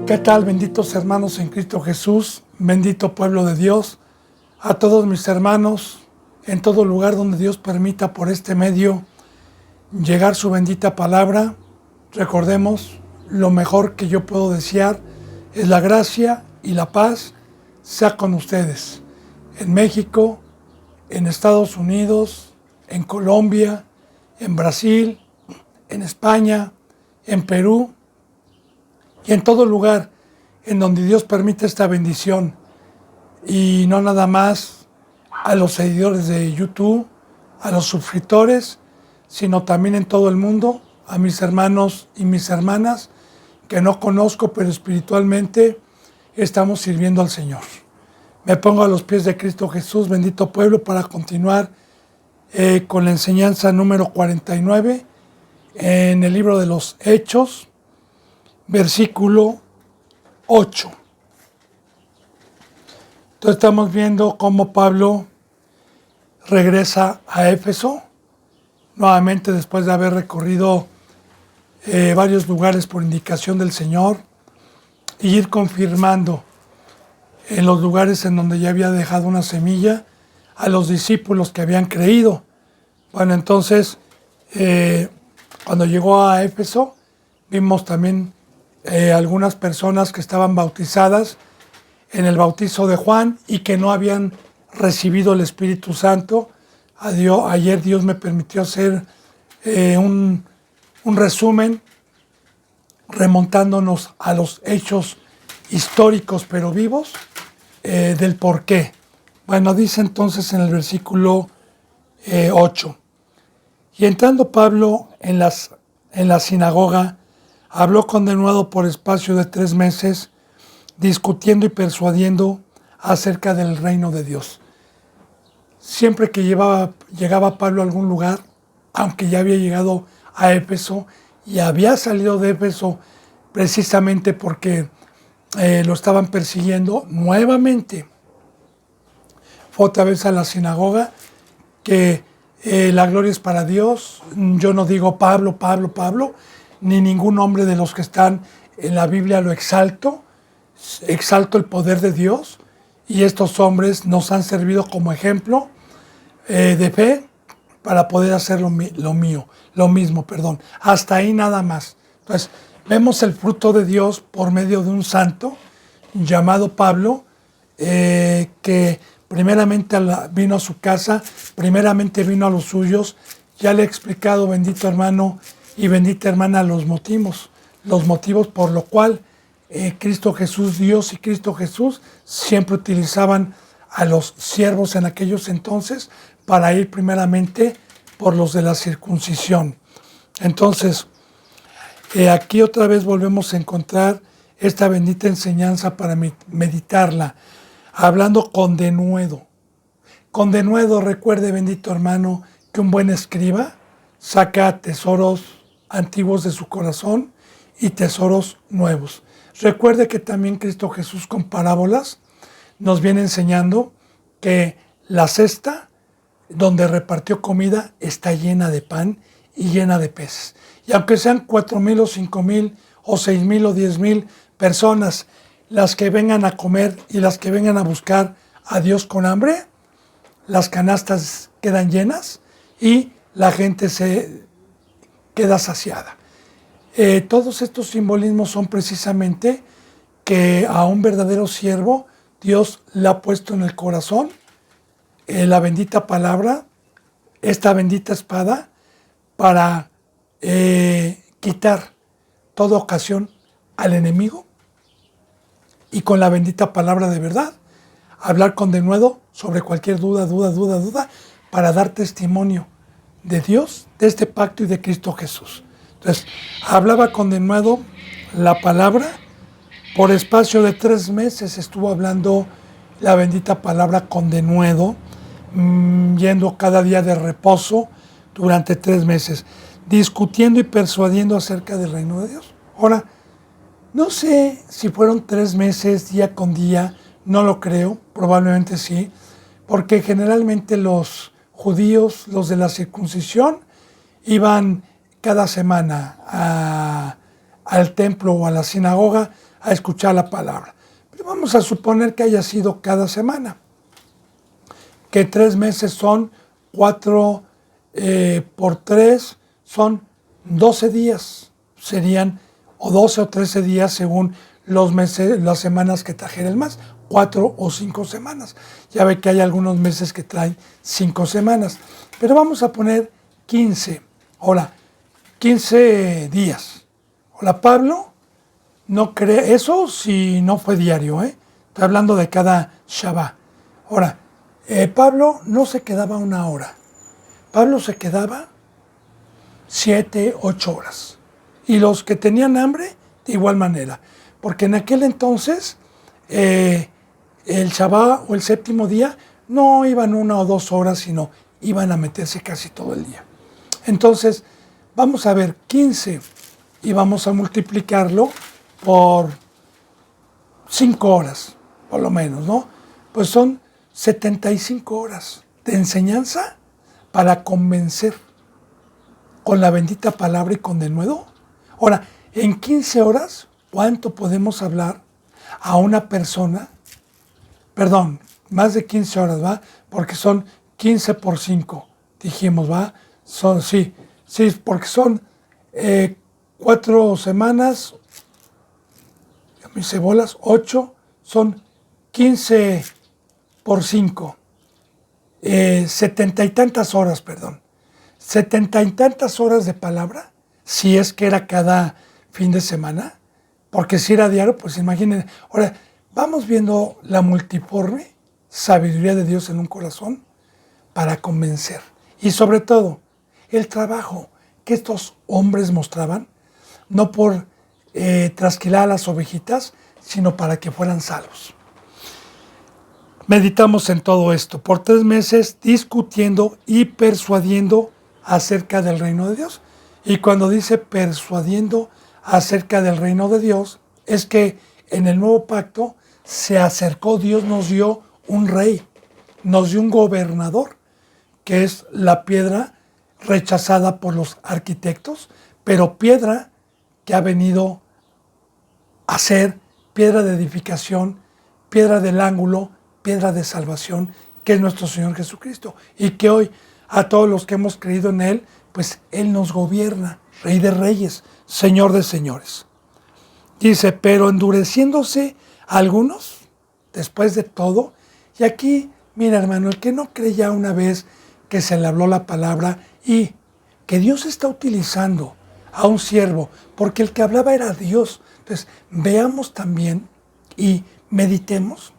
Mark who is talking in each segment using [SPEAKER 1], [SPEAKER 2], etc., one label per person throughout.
[SPEAKER 1] ¿Qué tal, benditos hermanos en Cristo Jesús? Bendito pueblo de Dios, a todos mis hermanos, en todo lugar donde Dios permita por este medio llegar su bendita palabra. Recordemos, lo mejor que yo puedo desear es la gracia y la paz sea con ustedes, en México, en Estados Unidos, en Colombia, en Brasil, en España, en Perú, y en todo lugar en donde Dios permite esta bendición. Y no nada más a los seguidores de YouTube, a los suscriptores, sino también en todo el mundo, a mis hermanos y mis hermanas que no conozco, pero espiritualmente estamos sirviendo al Señor. Me pongo a los pies de Cristo Jesús, bendito pueblo, para continuar con la enseñanza número 49 en el libro de los Hechos, versículo 8. Entonces estamos viendo cómo Pablo regresa a Éfeso, nuevamente después de haber recorrido varios lugares por indicación del Señor, y ir confirmando en los lugares en donde ya había dejado una semilla a los discípulos que habían creído. Bueno, entonces, cuando llegó a Éfeso, vimos también algunas personas que estaban bautizadas en el bautizo de Juan y que no habían recibido el Espíritu Santo. Ayer Dios me permitió hacer un resumen remontándonos a los hechos históricos pero vivos del por qué. Bueno, dice entonces en el versículo 8, y entrando Pablo en la sinagoga, habló con denuedo por espacio de 3 meses, discutiendo y persuadiendo acerca del reino de Dios. Siempre que llegaba Pablo a algún lugar, aunque ya había llegado a Éfeso y había salido de Éfeso precisamente porque lo estaban persiguiendo, nuevamente fue otra vez a la sinagoga, que la gloria es para Dios. Yo no digo Pablo, ni ningún hombre de los que están en la Biblia lo exalto el poder de Dios, y estos hombres nos han servido como ejemplo de fe para poder hacer lo mismo. Hasta ahí nada más. Entonces, vemos el fruto de Dios por medio de un santo llamado Pablo, que primeramente vino a su casa, primeramente vino a los suyos. Ya le he explicado, bendito hermano y bendita hermana, los motivos por lo cual Cristo Jesús, Dios y Cristo Jesús siempre utilizaban a los siervos en aquellos entonces para ir primeramente por los de la circuncisión. Entonces, aquí otra vez volvemos a encontrar esta bendita enseñanza para meditarla, hablando con denuedo. Con denuedo, recuerde, bendito hermano, que un buen escriba saca tesoros antiguos de su corazón y tesoros nuevos. Recuerde que también Cristo Jesús con parábolas nos viene enseñando que la cesta donde repartió comida está llena de pan y llena de peces. Y aunque sean 4,000 o 5,000 o 6,000 o 10,000 personas las que vengan a comer y las que vengan a buscar a Dios con hambre, las canastas quedan llenas y la gente se queda saciada. Todos estos simbolismos son precisamente que a un verdadero siervo Dios le ha puesto en el corazón la bendita palabra, esta bendita espada, para quitar toda ocasión al enemigo, y con la bendita palabra de verdad hablar con denuedo sobre cualquier duda, para dar testimonio de Dios, de este pacto y de Cristo Jesús. Entonces, hablaba con denuedo la palabra. Por espacio de 3 meses estuvo hablando la bendita palabra con denuedo, yendo cada día de reposo durante 3 meses, discutiendo y persuadiendo acerca del reino de Dios. Ahora, no sé si fueron 3 meses, día con día, no lo creo, probablemente sí, porque generalmente los judíos, los de la circuncisión, iban cada semana al templo o a la sinagoga a escuchar la palabra. Pero vamos a suponer que haya sido cada semana, que 3 meses son 4 por 3, son 12 días, serían o 12 o 13 días según los meses, las semanas que trajera el mes, 4 o 5 semanas. Ya ve que hay algunos meses que traen 5 semanas, pero vamos a poner 15. Ahora, 15 días. Hola, Pablo no cree, eso si no fue diario, estoy hablando de cada Shabbat. Ahora, Pablo no se quedaba 1 hora, Pablo se quedaba 7, 8 horas. Y los que tenían hambre, de igual manera. Porque en aquel entonces, el Shabbat o el séptimo día, no iban 1 o 2 horas, sino iban a meterse casi todo el día. Entonces, vamos a ver 15 y vamos a multiplicarlo por 5 horas, por lo menos, ¿no? Pues son 75 horas de enseñanza para convencer con la bendita palabra y con denuedo. Ahora, en 15 horas, ¿cuánto podemos hablar a una persona? Perdón, más de 15 horas, ¿va? Porque son 15 por 5, dijimos, ¿va? Son, sí, porque son 4 semanas, mis cebolas, 8, son 15 por 5, 70 y tantas horas, perdón. 70 y tantas horas de palabra, si es que era cada fin de semana, porque si era diario, pues imaginen. Ahora, vamos viendo la multiforme sabiduría de Dios en un corazón para convencer. Y sobre todo, el trabajo que estos hombres mostraban, no por trasquilar a las ovejitas, sino para que fueran salvos. Meditamos en todo esto por 3 meses discutiendo y persuadiendo acerca del reino de Dios. Y cuando dice persuadiendo acerca del reino de Dios, es que en el nuevo pacto se acercó Dios, nos dio un rey, nos dio un gobernador, que es la piedra rechazada por los arquitectos, pero piedra que ha venido a ser piedra de edificación, piedra del ángulo, piedra de salvación, que es nuestro Señor Jesucristo. Y que hoy a todos los que hemos creído en Él, pues Él nos gobierna, Rey de Reyes, Señor de Señores. Dice, pero endureciéndose algunos, después de todo, y aquí, mira hermano, el que no cree ya una vez que se le habló la palabra y que Dios está utilizando a un siervo, porque el que hablaba era Dios. Entonces, veamos también y meditemos,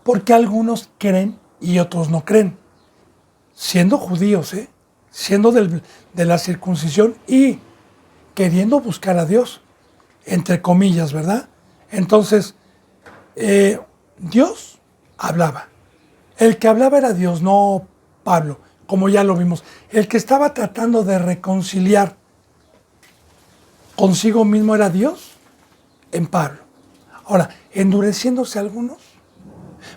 [SPEAKER 1] porque algunos creen y otros no creen, siendo judíos, siendo de la circuncisión y queriendo buscar a Dios, entre comillas, ¿verdad? Entonces, Dios hablaba. El que hablaba era Dios, no Pablo, como ya lo vimos. El que estaba tratando de reconciliar consigo mismo era Dios en Pablo. Ahora, endureciéndose algunos,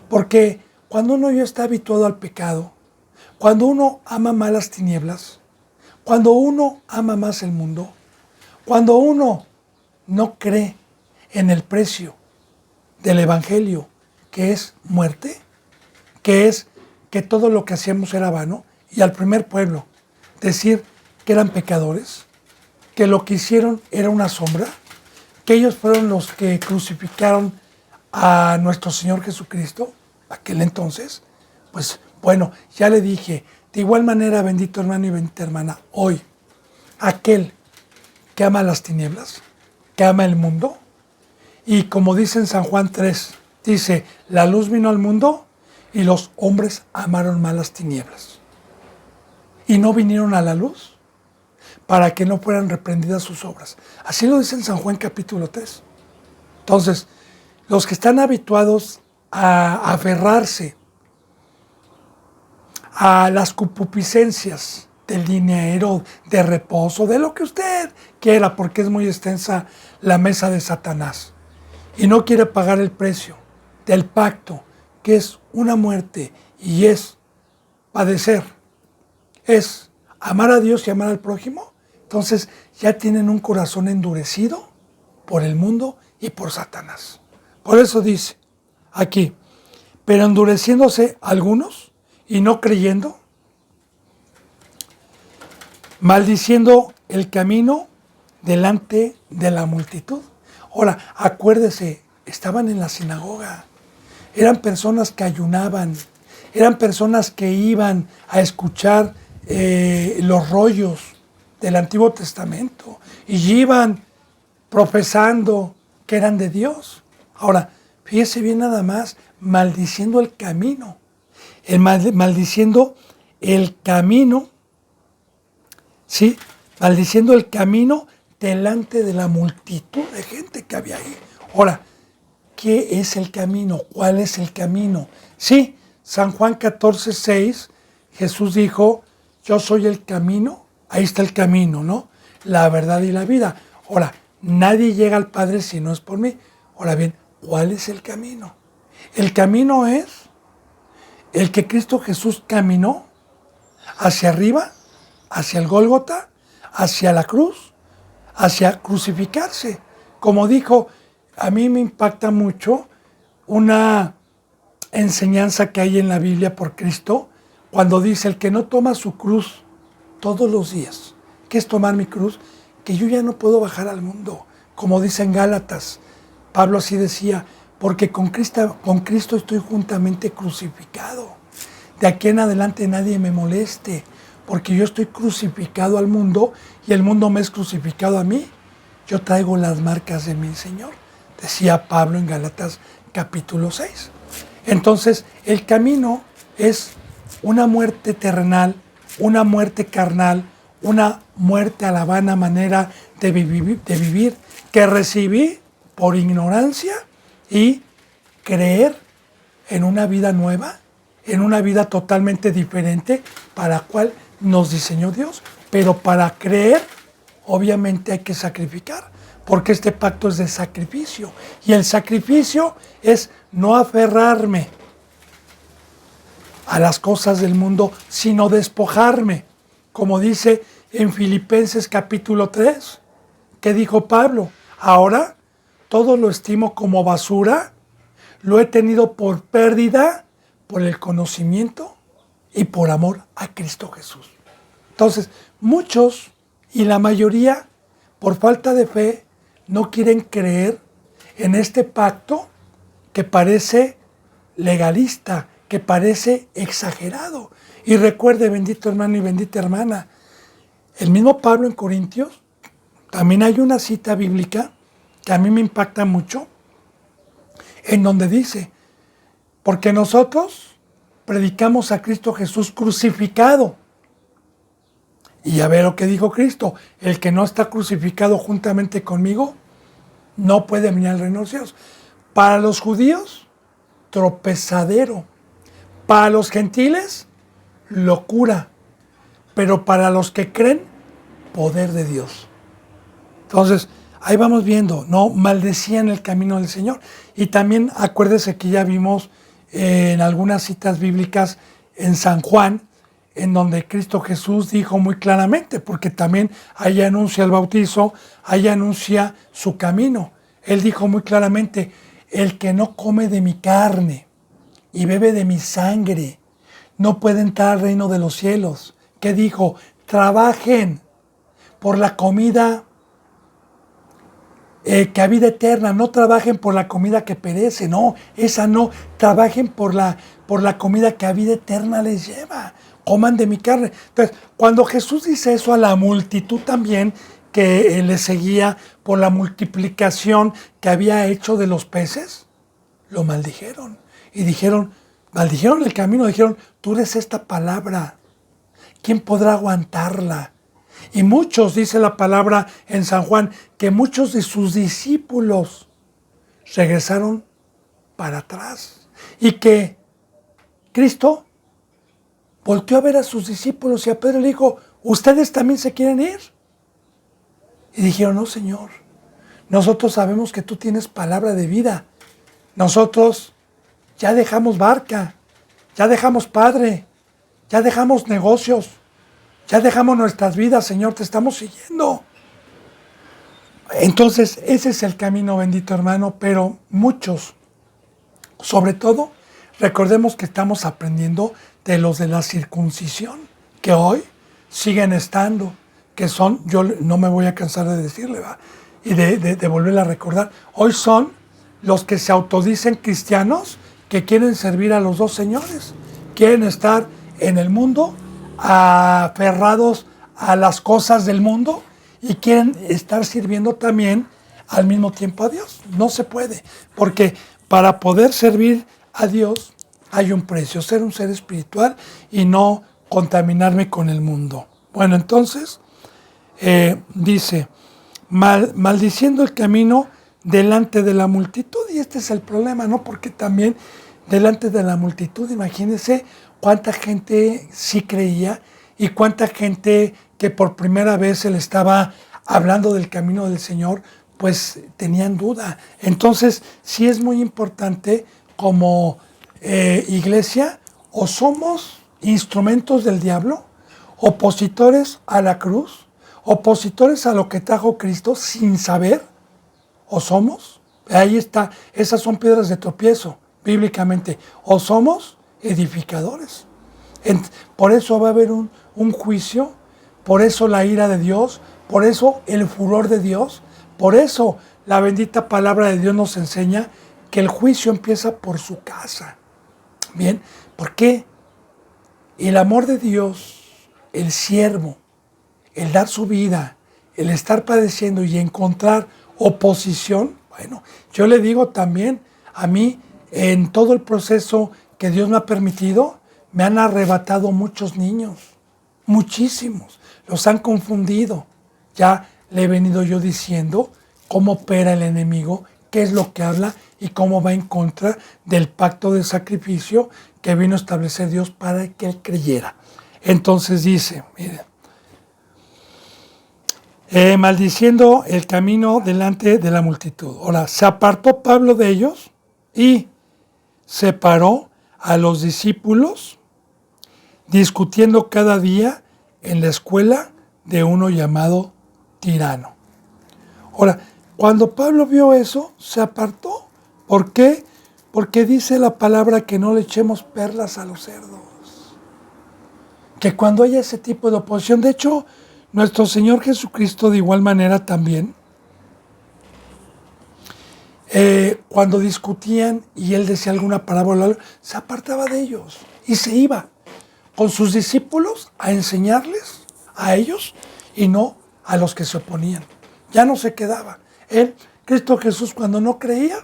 [SPEAKER 1] porque cuando uno ya está habituado al pecado, cuando uno ama más las tinieblas, cuando uno ama más el mundo, cuando uno no cree en el precio del Evangelio, que es muerte, que es que todo lo que hacíamos era vano, y al primer pueblo decir que eran pecadores, que lo que hicieron era una sombra, que ellos fueron los que crucificaron a nuestro Señor Jesucristo, aquel entonces, pues bueno, ya le dije, de igual manera, bendito hermano y bendita hermana, hoy, aquel que ama las tinieblas, que ama el mundo, y como dice en San Juan 3, dice, la luz vino al mundo y los hombres amaron más las tinieblas. Y no vinieron a la luz para que no fueran reprendidas sus obras. Así lo dice en San Juan capítulo 3. Entonces, los que están habituados a aferrarse a las concupiscencias del dinero, de reposo, de lo que usted quiera, porque es muy extensa la mesa de Satanás, y no quiere pagar el precio del pacto, que es una muerte y es padecer, es amar a Dios y amar al prójimo, entonces ya tienen un corazón endurecido por el mundo y por Satanás. Por eso dice aquí, pero endureciéndose algunos y no creyendo, maldiciendo el camino delante de la multitud. Ahora, acuérdese, estaban en la sinagoga, eran personas que ayunaban, eran personas que iban a escuchar los rollos del Antiguo Testamento y iban profesando que eran de Dios. Ahora, fíjese bien nada más, maldiciendo el camino, maldiciendo el camino, ¿sí? Maldiciendo el camino delante de la multitud de gente que había ahí. Ahora, ¿qué es el camino? ¿Cuál es el camino? Sí, San Juan 14:6, Jesús dijo, yo soy el camino, ahí está el camino, ¿no? La verdad y la vida. Ahora, nadie llega al Padre si no es por mí. Ahora bien, ¿cuál es el camino? El camino es el que Cristo Jesús caminó hacia arriba, hacia el Gólgota, hacia la cruz, hacia crucificarse. Como dijo, a mí me impacta mucho una enseñanza que hay en la Biblia por Cristo, cuando dice, el que no toma su cruz todos los días, ¿qué es tomar mi cruz? Que yo ya no puedo bajar al mundo, como dice en Gálatas. Pablo así decía, porque con Cristo estoy juntamente crucificado. De aquí en adelante nadie me moleste, porque yo estoy crucificado al mundo y el mundo me es crucificado a mí. Yo traigo las marcas de mi Señor, decía Pablo en Gálatas capítulo 6. Entonces, el camino es una muerte terrenal, una muerte carnal, una muerte a la vana manera de vivir que recibí por ignorancia y creer en una vida nueva, en una vida totalmente diferente para la cual nos diseñó Dios. Pero para creer, obviamente hay que sacrificar, porque este pacto es de sacrificio. Y el sacrificio es no aferrarme a las cosas del mundo, sino despojarme. Como dice en Filipenses capítulo 3, que dijo Pablo, ahora todo lo estimo como basura, lo he tenido por pérdida, por el conocimiento y por amor a Cristo Jesús. Entonces, muchos y la mayoría, por falta de fe, no quieren creer en este pacto que parece legalista, que parece exagerado. Y recuerde, bendito hermano y bendita hermana, el mismo Pablo en Corintios, también hay una cita bíblica que a mí me impacta mucho, en donde dice, porque nosotros predicamos a Cristo Jesús crucificado. Y a ver lo que dijo Cristo, el que no está crucificado juntamente conmigo, no puede venir al reino de los cielos. Para los judíos, tropezadero. Para los gentiles, locura. Pero para los que creen, poder de Dios. Entonces, ahí vamos viendo, no maldecían el camino del Señor. Y también acuérdese que ya vimos en algunas citas bíblicas en San Juan, en donde Cristo Jesús dijo muy claramente, porque también ahí anuncia el bautizo, ahí anuncia su camino. Él dijo muy claramente, el que no come de mi carne y bebe de mi sangre, no puede entrar al reino de los cielos. ¿Qué dijo? Trabajen por la comida que a vida eterna, no trabajen por la comida que perece, no, esa no, trabajen por la comida que a vida eterna les lleva, coman de mi carne. Entonces, cuando Jesús dice eso a la multitud también, que le seguía por la multiplicación que había hecho de los peces, lo maldijeron. Y maldijeron el camino, dijeron, tú eres esta palabra, ¿quién podrá aguantarla? Y muchos, dice la palabra en San Juan, que muchos de sus discípulos regresaron para atrás. Y que Cristo volteó a ver a sus discípulos y a Pedro le dijo, ¿ustedes también se quieren ir? Y dijeron, no, Señor, nosotros sabemos que tú tienes palabra de vida. Nosotros ya dejamos barca, ya dejamos padre, ya dejamos negocios, ya dejamos nuestras vidas, Señor, te estamos siguiendo. Entonces, ese es el camino, bendito hermano, pero muchos, sobre todo, recordemos que estamos aprendiendo de los de la circuncisión, que hoy siguen estando, que son, yo no me voy a cansar de decirle, ¿va? Y de volverle a recordar, hoy son los que se autodicen cristianos, que quieren servir a los dos señores, quieren estar en el mundo, aferrados a las cosas del mundo, y quieren estar sirviendo también al mismo tiempo a Dios. No se puede, porque para poder servir a Dios hay un precio, ser un ser espiritual y no contaminarme con el mundo. Bueno, entonces, dice, maldiciendo el camino delante de la multitud, y este es el problema, ¿no? Porque también delante de la multitud, imagínense cuánta gente sí creía y cuánta gente que por primera vez se le estaba hablando del camino del Señor, pues tenían duda. Entonces, sí es muy importante como iglesia, o somos instrumentos del diablo, opositores a la cruz, opositores a lo que trajo Cristo sin saber, o somos, ahí está, esas son piedras de tropiezo, bíblicamente, o somos edificadores. Por eso va a haber un juicio, por eso la ira de Dios, por eso el furor de Dios, por eso la bendita palabra de Dios nos enseña que el juicio empieza por su casa. Bien, ¿por qué? El amor de Dios, el siervo, el dar su vida, el estar padeciendo y encontrar oposición, bueno, yo le digo también, a mí, en todo el proceso que Dios me ha permitido, me han arrebatado muchos niños, muchísimos, los han confundido. Ya le he venido yo diciendo cómo opera el enemigo, qué es lo que habla y cómo va en contra del pacto de sacrificio que vino a establecer Dios para que él creyera. Entonces dice, miren, maldiciendo el camino delante de la multitud. Ahora, se apartó Pablo de ellos y separó a los discípulos, discutiendo cada día en la escuela de uno llamado Tirano. Ahora, cuando Pablo vio eso, se apartó. ¿Por qué? Porque dice la palabra que no le echemos perlas a los cerdos. Que cuando haya ese tipo de oposición, de hecho, nuestro Señor Jesucristo de igual manera también, cuando discutían y él decía alguna parábola, se apartaba de ellos y se iba con sus discípulos a enseñarles a ellos y no a los que se oponían. Ya no se quedaba. Él, Cristo Jesús, cuando no creía,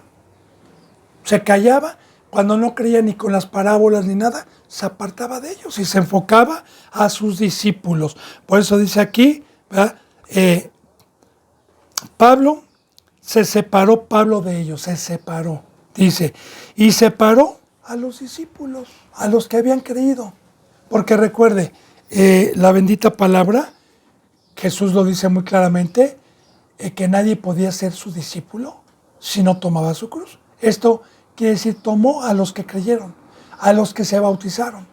[SPEAKER 1] se callaba. Cuando no creía ni con las parábolas ni nada, se apartaba de ellos y se enfocaba a sus discípulos. Por eso dice aquí, ¿verdad? Se separó Pablo de ellos, se separó. Dice, y separó a los discípulos, a los que habían creído. Porque recuerde, la bendita palabra, Jesús lo dice muy claramente, que nadie podía ser su discípulo si no tomaba su cruz. Esto quiere decir, tomó a los que creyeron, a los que se bautizaron.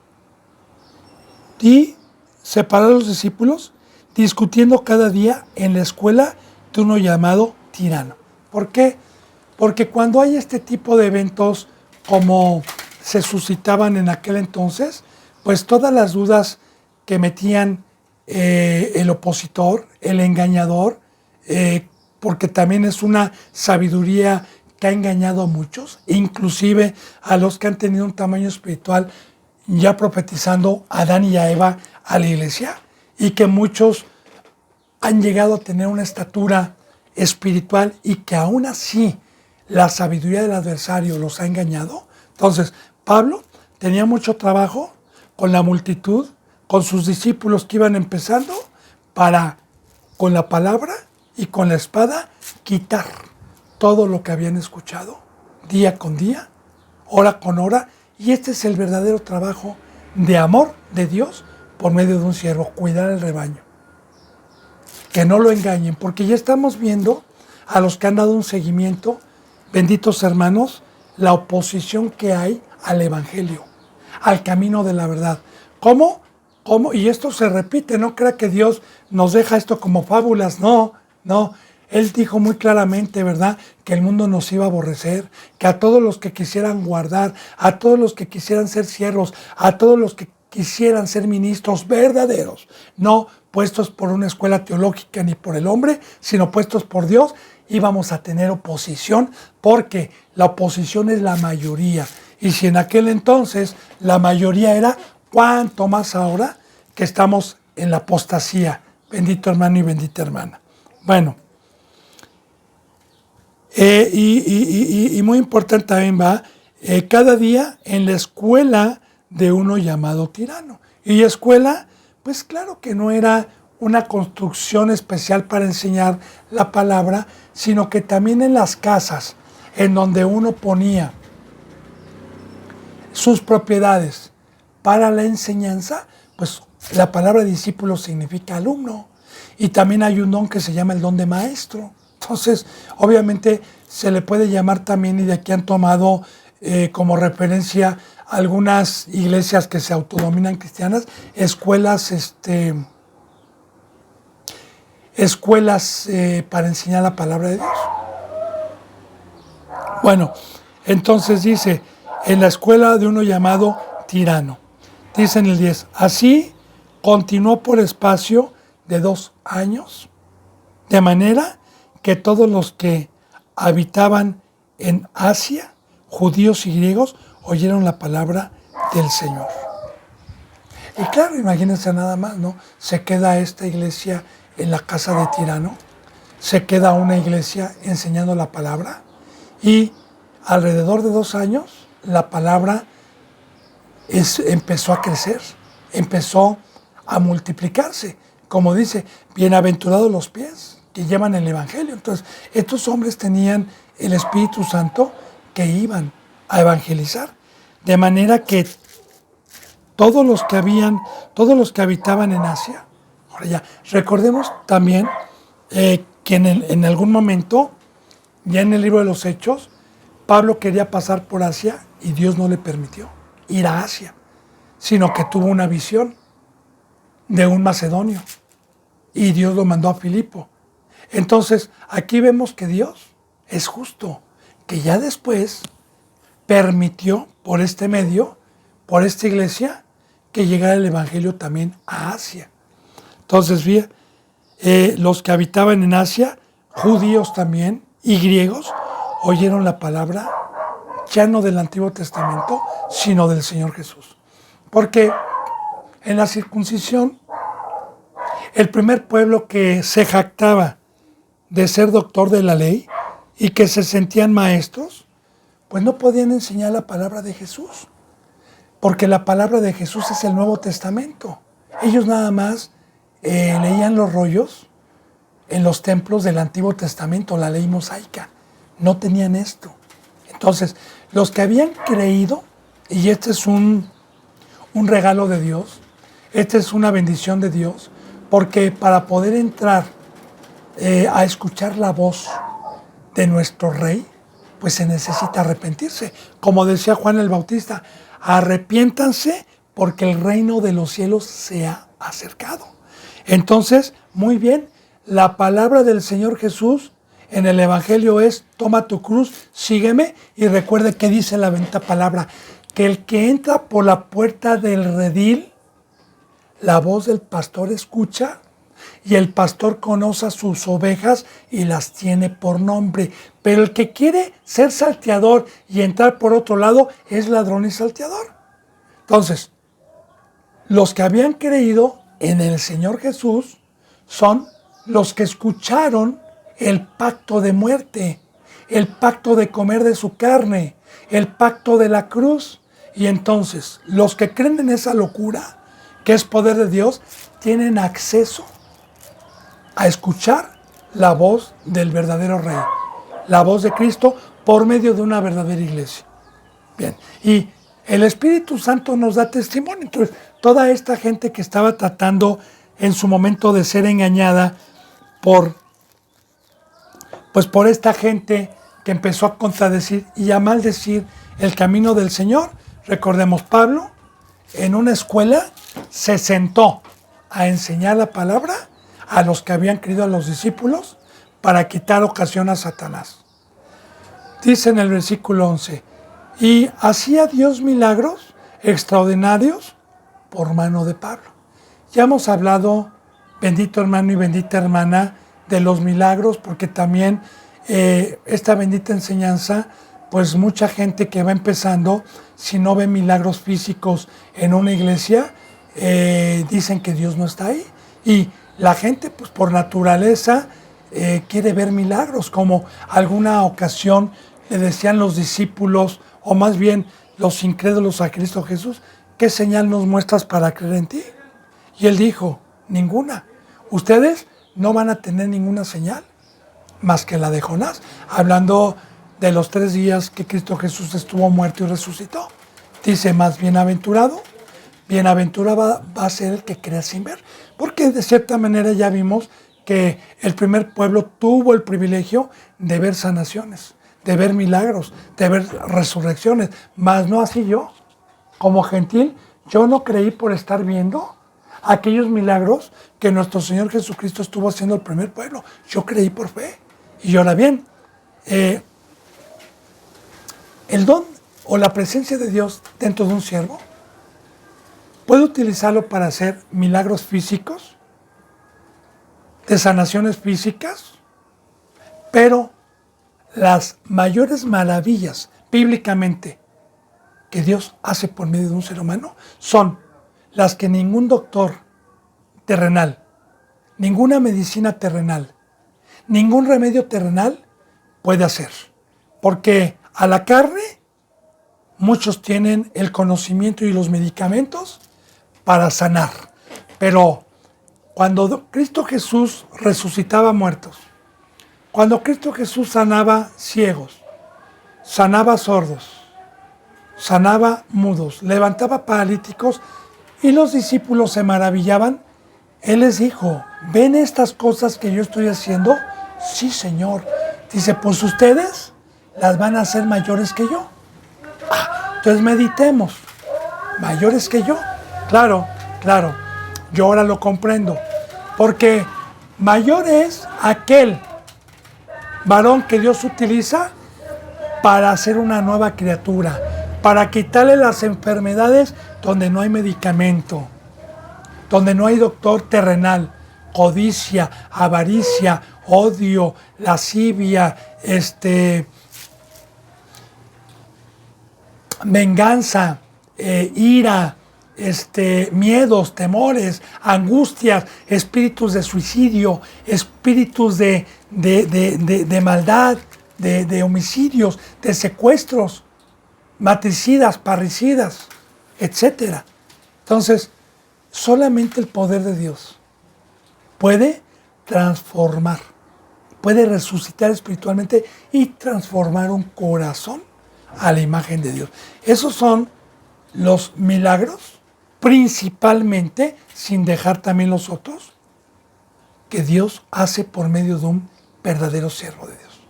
[SPEAKER 1] Y separó a los discípulos, discutiendo cada día en la escuela de uno llamado Tirano. ¿Por qué? Porque cuando hay este tipo de eventos como se suscitaban en aquel entonces, pues todas las dudas que metían el opositor, el engañador, porque también es una sabiduría que ha engañado a muchos, inclusive a los que han tenido un tamaño espiritual, ya profetizando a Adán y a Eva a la iglesia, y que muchos han llegado a tener una estatura espiritual y que aún así la sabiduría del adversario los ha engañado. Entonces, Pablo tenía mucho trabajo con la multitud, con sus discípulos que iban empezando, para, con la palabra y con la espada, quitar todo lo que habían escuchado, día con día, hora con hora, y este es el verdadero trabajo de amor de Dios por medio de un siervo, cuidar el rebaño. Que no lo engañen, porque ya estamos viendo a los que han dado un seguimiento, benditos hermanos, la oposición que hay al evangelio, al camino de la verdad. ¿Cómo? Y esto se repite, no crea que Dios nos deja esto como fábulas, no. Él dijo muy claramente, ¿verdad?, que el mundo nos iba a aborrecer, que a todos los que quisieran guardar, a todos los que quisieran ser siervos, a todos los que quisieran ser ministros verdaderos, no puestos por una escuela teológica ni por el hombre, sino puestos por Dios, íbamos a tener oposición, porque la oposición es la mayoría. Y si en aquel entonces la mayoría era, ¿cuánto más ahora que estamos en la apostasía? Bendito hermano y bendita hermana. Bueno, y muy importante también va, cada día en la escuela de uno llamado tirano. Y escuela, pues claro que no era una construcción especial para enseñar la palabra, sino que también en las casas, en donde uno ponía sus propiedades para la enseñanza, pues la palabra discípulo significa alumno. Y también hay un don que se llama el don de maestro. Entonces, obviamente se le puede llamar también, y de aquí han tomado como referencia algunas iglesias que se autodominan cristianas, escuelas para enseñar la palabra de Dios. Bueno, entonces dice, en la escuela de uno llamado tirano. Dice en el 10, así continuó por espacio de 2 años, de manera que todos los que habitaban en Asia, judíos y griegos, oyeron la palabra del Señor. Y claro, imagínense nada más, ¿no? Se queda esta iglesia en la casa de Tirano, se queda una iglesia enseñando la palabra, y alrededor de 2 años la palabra empezó a crecer, empezó a multiplicarse. Como dice, bienaventurados los pies que llevan el Evangelio. Entonces, estos hombres tenían el Espíritu Santo que iban a evangelizar. De manera que todos los que habitaban en Asia, ahora ya, recordemos también que en algún momento, ya en el libro de los Hechos, Pablo quería pasar por Asia y Dios no le permitió ir a Asia, sino que tuvo una visión de un macedonio y Dios lo mandó a Filipo. Entonces, aquí vemos que Dios es justo, que ya después permitió por este medio, por esta iglesia, que llegara el Evangelio también a Asia. Entonces, los que habitaban en Asia, judíos también y griegos, oyeron la palabra ya no del Antiguo Testamento, sino del Señor Jesús. Porque en la circuncisión, el primer pueblo que se jactaba de ser doctor de la ley y que se sentían maestros, pues no podían enseñar la palabra de Jesús, porque la palabra de Jesús es el Nuevo Testamento. Ellos nada más leían los rollos en los templos del Antiguo Testamento, la ley mosaica. No tenían esto. Entonces, los que habían creído, y este es un regalo de Dios, esta es una bendición de Dios, porque para poder entrar a escuchar la voz de nuestro Rey, pues se necesita arrepentirse. Como decía Juan el Bautista, arrepiéntanse porque el reino de los cielos se ha acercado. Entonces, muy bien, la palabra del Señor Jesús en el Evangelio es, toma tu cruz, sígueme, y recuerde que dice la bendita palabra, que el que entra por la puerta del redil, la voz del pastor escucha, y el pastor conoce a sus ovejas y las tiene por nombre. Pero el que quiere ser salteador y entrar por otro lado es ladrón y salteador. Entonces, los que habían creído en el Señor Jesús son los que escucharon el pacto de muerte, el pacto de comer de su carne, el pacto de la cruz. Y entonces, los que creen en esa locura, que es poder de Dios, tienen acceso a escuchar la voz del verdadero Rey, la voz de Cristo por medio de una verdadera iglesia. Bien, y el Espíritu Santo nos da testimonio. Entonces, toda esta gente que estaba tratando en su momento de ser engañada por esta gente que empezó a contradecir y a maldecir el camino del Señor, recordemos, Pablo en una escuela se sentó a enseñar la palabra a los que habían creído, a los discípulos, para quitar ocasión a Satanás. Dice en el versículo 11, y hacía Dios milagros extraordinarios por mano de Pablo. Ya hemos hablado, bendito hermano y bendita hermana, de los milagros, porque también esta bendita enseñanza, pues mucha gente que va empezando, si no ve milagros físicos en una iglesia, dicen que Dios no está ahí. Y la gente, pues por naturaleza, quiere ver milagros, como alguna ocasión le decían los discípulos, o más bien los incrédulos a Cristo Jesús, ¿qué señal nos muestras para creer en ti? Y él dijo, ninguna. Ustedes no van a tener ninguna señal más que la de Jonás, hablando de los 3 días que Cristo Jesús estuvo muerto y resucitó. Dice, más bienaventurado va a ser el que crea sin ver, porque de cierta manera ya vimos que el primer pueblo tuvo el privilegio de ver sanaciones, de ver milagros, de ver resurrecciones, mas no así yo. Como gentil, yo no creí por estar viendo aquellos milagros que nuestro Señor Jesucristo estuvo haciendo el primer pueblo. Yo creí por fe. Y ahora bien, el don o la presencia de Dios dentro de un siervo puede utilizarlo para hacer milagros físicos, de sanaciones físicas, pero las mayores maravillas bíblicamente que Dios hace por medio de un ser humano son las que ningún doctor terrenal, ninguna medicina terrenal, ningún remedio terrenal puede hacer. Porque a la carne muchos tienen el conocimiento y los medicamentos para sanar. Pero cuando Cristo Jesús resucitaba muertos, cuando Cristo Jesús sanaba ciegos, sanaba sordos, sanaba mudos, levantaba paralíticos y los discípulos se maravillaban, Él les dijo, ¿ven estas cosas que yo estoy haciendo? Sí, Señor. Dice, pues ustedes las van a hacer mayores que yo. Entonces meditemos, mayores que yo. Claro, yo ahora lo comprendo, porque mayor es aquel varón que Dios utiliza para hacer una nueva criatura, para quitarle las enfermedades donde no hay medicamento, donde no hay doctor terrenal, codicia, avaricia, odio, lascivia, venganza, ira, miedos, temores, angustias, espíritus de suicidio, espíritus de maldad, de homicidios, de secuestros, matricidas, parricidas, etc. Entonces, solamente el poder de Dios puede transformar, puede resucitar espiritualmente y transformar un corazón a la imagen de Dios. Esos son los milagros, principalmente, sin dejar también los otros, que Dios hace por medio de un verdadero siervo de Dios.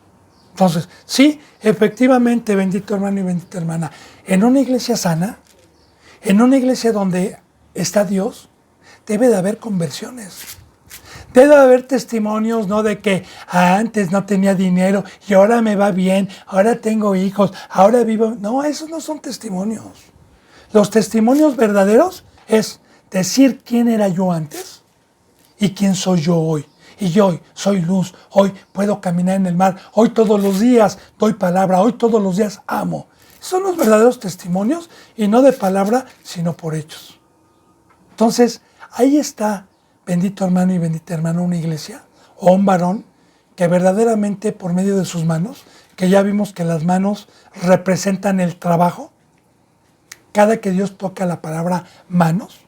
[SPEAKER 1] Entonces, sí, efectivamente, bendito hermano y bendita hermana, en una iglesia sana, en una iglesia donde está Dios, debe de haber conversiones. Debe de haber testimonios, ¿no? De que antes no tenía dinero y ahora me va bien, ahora tengo hijos, ahora vivo. No, esos no son testimonios. Los testimonios verdaderos es decir quién era yo antes y quién soy yo hoy. Y yo hoy soy luz, hoy puedo caminar en el mar, hoy todos los días doy palabra, hoy todos los días amo. Son los verdaderos testimonios y no de palabra, sino por hechos. Entonces, ahí está, bendito hermano y bendita hermana, una iglesia o un varón que verdaderamente por medio de sus manos, que ya vimos que las manos representan el trabajo, cada que Dios toca la palabra manos,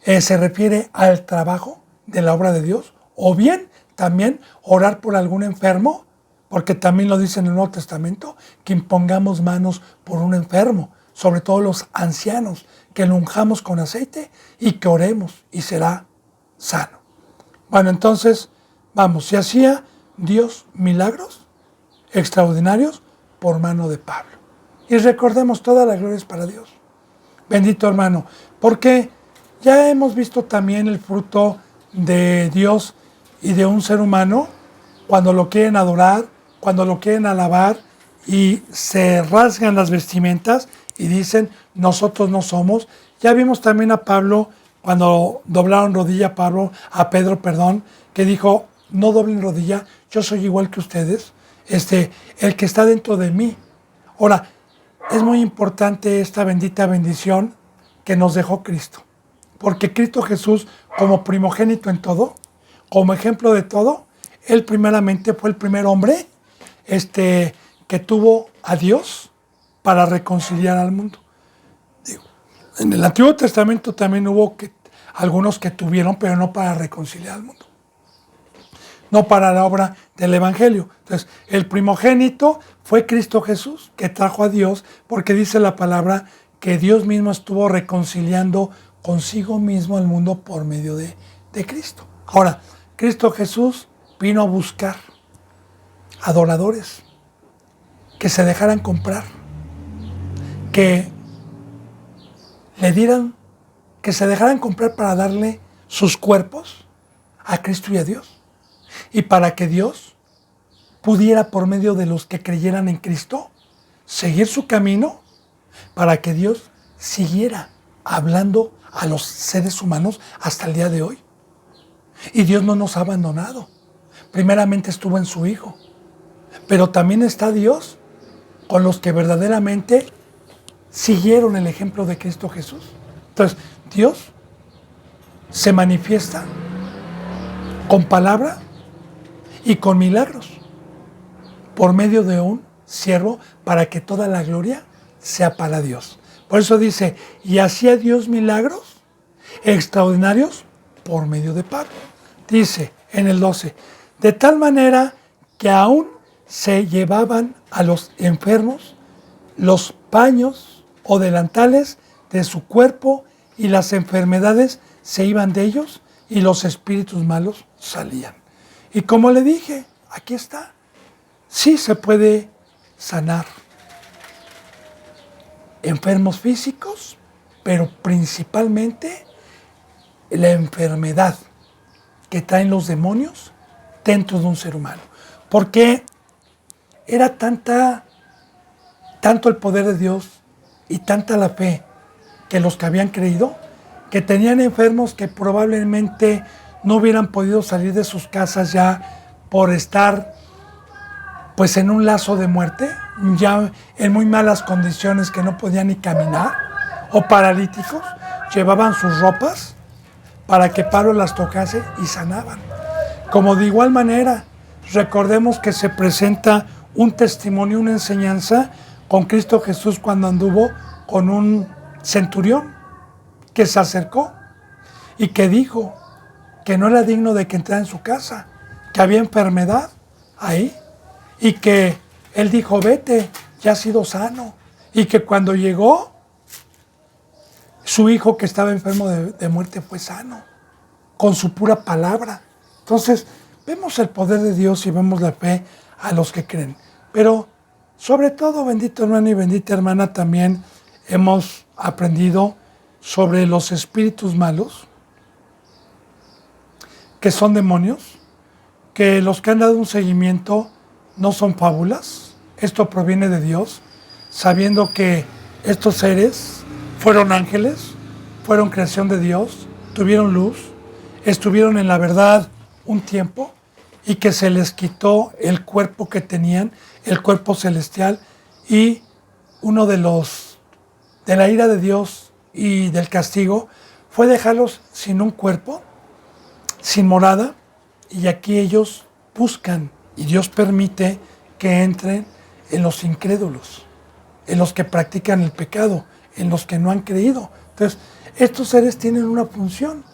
[SPEAKER 1] se refiere al trabajo de la obra de Dios, o bien también orar por algún enfermo, porque también lo dice en el Nuevo Testamento, que impongamos manos por un enfermo, sobre todo los ancianos, que lo unjamos con aceite y que oremos y será sano. Bueno, entonces, vamos, se hacía Dios milagros extraordinarios por mano de Pablo. Y recordemos, toda la gloria es para Dios. Bendito hermano, porque ya hemos visto también el fruto de Dios y de un ser humano cuando lo quieren adorar, cuando lo quieren alabar y se rasgan las vestimentas y dicen, nosotros no somos. Ya vimos también a Pablo, cuando doblaron rodilla a Pedro, que dijo, no doblen rodilla, yo soy igual que ustedes, el que está dentro de mí. Ahora, es muy importante esta bendita bendición que nos dejó Cristo, porque Cristo Jesús, como primogénito en todo, como ejemplo de todo, Él primeramente fue el primer hombre que tuvo a Dios para reconciliar al mundo. En el Antiguo Testamento también hubo algunos que tuvieron, pero no para reconciliar al mundo, no para la obra del Evangelio. Entonces, el primogénito fue Cristo Jesús, que trajo a Dios, porque dice la palabra que Dios mismo estuvo reconciliando consigo mismo al mundo por medio de Cristo. Ahora, Cristo Jesús vino a buscar adoradores que se dejaran comprar, que le dieran, que se dejaran comprar para darle sus cuerpos a Cristo y a Dios, y para que Dios pudiera, por medio de los que creyeran en Cristo, seguir su camino, para que Dios siguiera hablando a los seres humanos hasta el día de hoy. Y Dios no nos ha abandonado. Primeramente estuvo en su Hijo, pero también está Dios con los que verdaderamente siguieron el ejemplo de Cristo Jesús. Entonces, Dios se manifiesta con palabra y con milagros por medio de un siervo, para que toda la gloria sea para Dios. Por eso dice, y hacía Dios milagros extraordinarios por medio de Pablo. Dice en el 12, de tal manera que aún se llevaban a los enfermos los paños o delantales de su cuerpo, y las enfermedades se iban de ellos y los espíritus malos salían. Y como le dije, aquí está, sí se puede sanar enfermos físicos, pero principalmente la enfermedad que traen los demonios dentro de un ser humano. Porque era tanto el poder de Dios y tanta la fe que los que habían creído, que tenían enfermos que probablemente no hubieran podido salir de sus casas ya por estar pues en un lazo de muerte, ya en muy malas condiciones, que no podían ni caminar, o paralíticos, llevaban sus ropas para que Pablo las tocase y sanaban. Como de igual manera, recordemos que se presenta un testimonio, una enseñanza con Cristo Jesús cuando anduvo con un centurión que se acercó y que dijo que no era digno de que entrara en su casa, que había enfermedad ahí, y que él dijo, vete, ya has sido sano. Y que cuando llegó, su hijo que estaba enfermo de muerte fue sano, con su pura palabra. Entonces, vemos el poder de Dios y vemos la fe a los que creen. Pero, sobre todo, bendito hermano y bendita hermana, también hemos aprendido sobre los espíritus malos, que son demonios, que los que han dado un seguimiento no son fábulas. Esto proviene de Dios, sabiendo que estos seres fueron ángeles, fueron creación de Dios, tuvieron luz, estuvieron en la verdad un tiempo, y que se les quitó el cuerpo que tenían, el cuerpo celestial, y uno de la ira de Dios y del castigo fue dejarlos sin un cuerpo, sin morada, y aquí ellos buscan, y Dios permite que entren en los incrédulos, en los que practican el pecado, en los que no han creído. Entonces, estos seres tienen una función,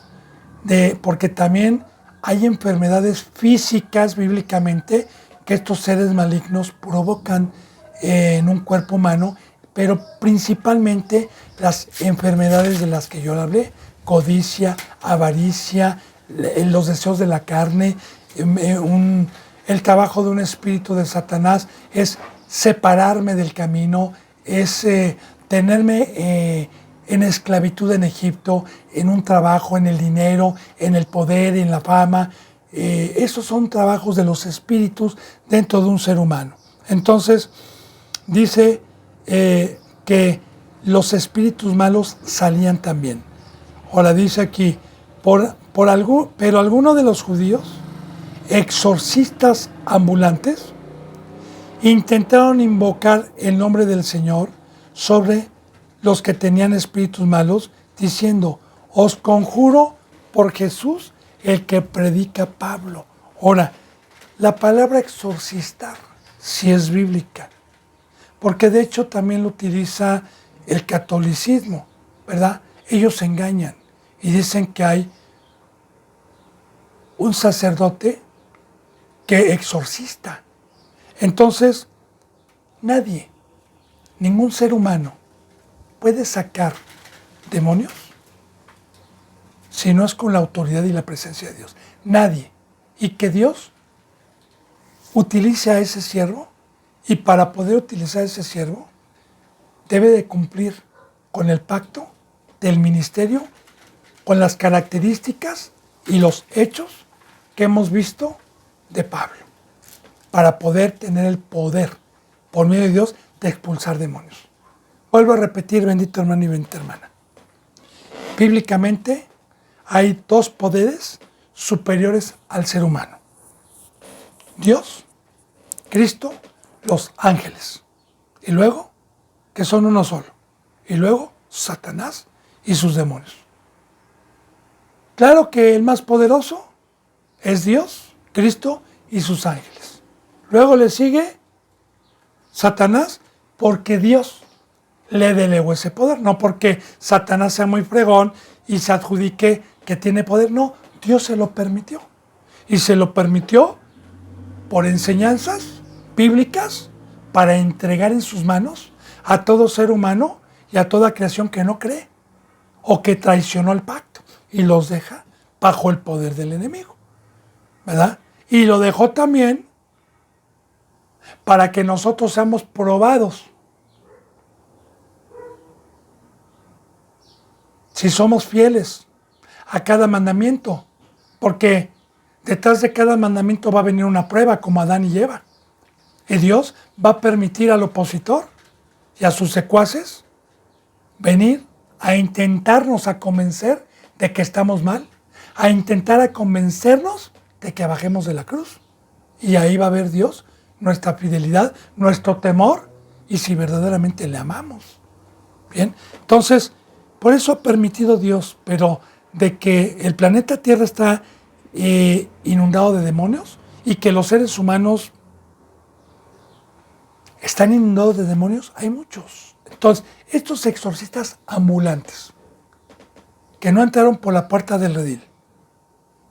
[SPEAKER 1] porque también hay enfermedades físicas bíblicamente que estos seres malignos provocan en un cuerpo humano, pero principalmente las enfermedades de las que yo hablé: codicia, avaricia, los deseos de la carne. El trabajo de un espíritu de Satanás es separarme del camino, es tenerme en esclavitud en Egipto, en un trabajo, en el dinero, en el poder, en la fama, esos son trabajos de los espíritus dentro de un ser humano. Entonces, dice que los espíritus malos salían también. Ahora dice aquí, pero algunos de los judíos, exorcistas ambulantes, intentaron invocar el nombre del Señor sobre los que tenían espíritus malos, diciendo, os conjuro por Jesús, el que predica Pablo. Ahora, la palabra exorcistar sí es bíblica, porque de hecho también lo utiliza el catolicismo, ¿verdad? Ellos se engañan y dicen que hay un sacerdote que exorcista. Entonces, nadie, ningún ser humano puede sacar demonios si no es con la autoridad y la presencia de Dios. Nadie. Y que Dios utilice a ese siervo, y para poder utilizar a ese siervo, debe de cumplir con el pacto del ministerio, con las características y los hechos que hemos visto de Pablo, para poder tener el poder, por medio de Dios, de expulsar demonios. Vuelvo a repetir, bendito hermano y bendita hermana. Bíblicamente hay dos poderes superiores al ser humano: Dios, Cristo, los ángeles. Y luego, que son uno solo. Y luego, Satanás y sus demonios. Claro que el más poderoso es Dios, Cristo y sus ángeles. Luego le sigue Satanás, porque Dios le delegó ese poder. No porque Satanás sea muy fregón y se adjudique que tiene poder. No, Dios se lo permitió. Y se lo permitió por enseñanzas bíblicas para entregar en sus manos a todo ser humano y a toda creación que no cree o que traicionó el pacto y los deja bajo el poder del enemigo, ¿verdad? Y lo dejó también para que nosotros seamos probados. Si somos fieles a cada mandamiento, porque detrás de cada mandamiento va a venir una prueba, como Adán y Eva. Y Dios va a permitir al opositor y a sus secuaces venir a intentarnos a convencer de que estamos mal, a intentar a convencernos de que bajemos de la cruz. Y ahí va a ver Dios nuestra fidelidad, nuestro temor y si verdaderamente le amamos. Bien, entonces, por eso ha permitido Dios, pero de que el planeta Tierra está inundado de demonios y que los seres humanos están inundados de demonios, hay muchos. Entonces, estos exorcistas ambulantes que no entraron por la puerta del redil,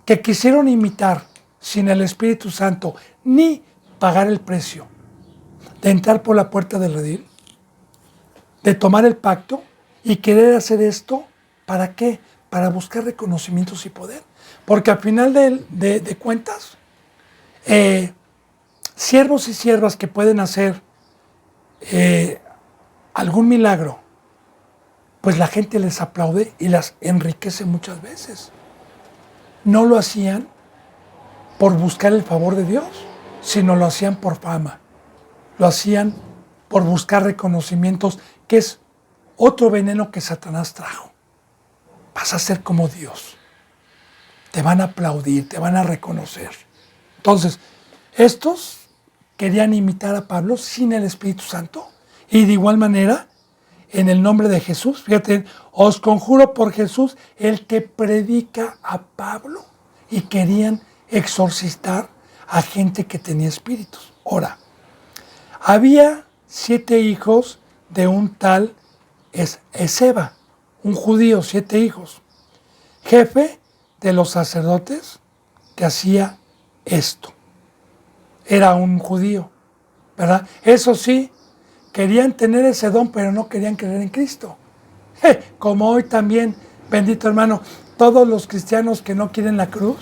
[SPEAKER 1] que quisieron imitar sin el Espíritu Santo ni pagar el precio de entrar por la puerta del redil, de tomar el pacto y querer hacer esto, ¿para qué? Para buscar reconocimientos y poder. Porque al final de cuentas, siervos y siervas que pueden hacer algún milagro, pues la gente les aplaude y las enriquece muchas veces. No lo hacían por buscar el favor de Dios, sino lo hacían por fama. Lo hacían por buscar reconocimientos, que es otro veneno que Satanás trajo. Vas a ser como Dios. Te van a aplaudir, te van a reconocer. Entonces, estos querían imitar a Pablo sin el Espíritu Santo. Y de igual manera, en el nombre de Jesús, fíjate, os conjuro por Jesús, el que predica a Pablo. Y querían exorcistar a gente que tenía espíritus. Ahora, había 7 hijos de un tal Esceva, un judío, 7 hijos, jefe de los sacerdotes que hacía esto. Era un judío, ¿verdad? Eso sí, querían tener ese don, pero no querían creer en Cristo. Como hoy también, bendito hermano, todos los cristianos que no quieren la cruz,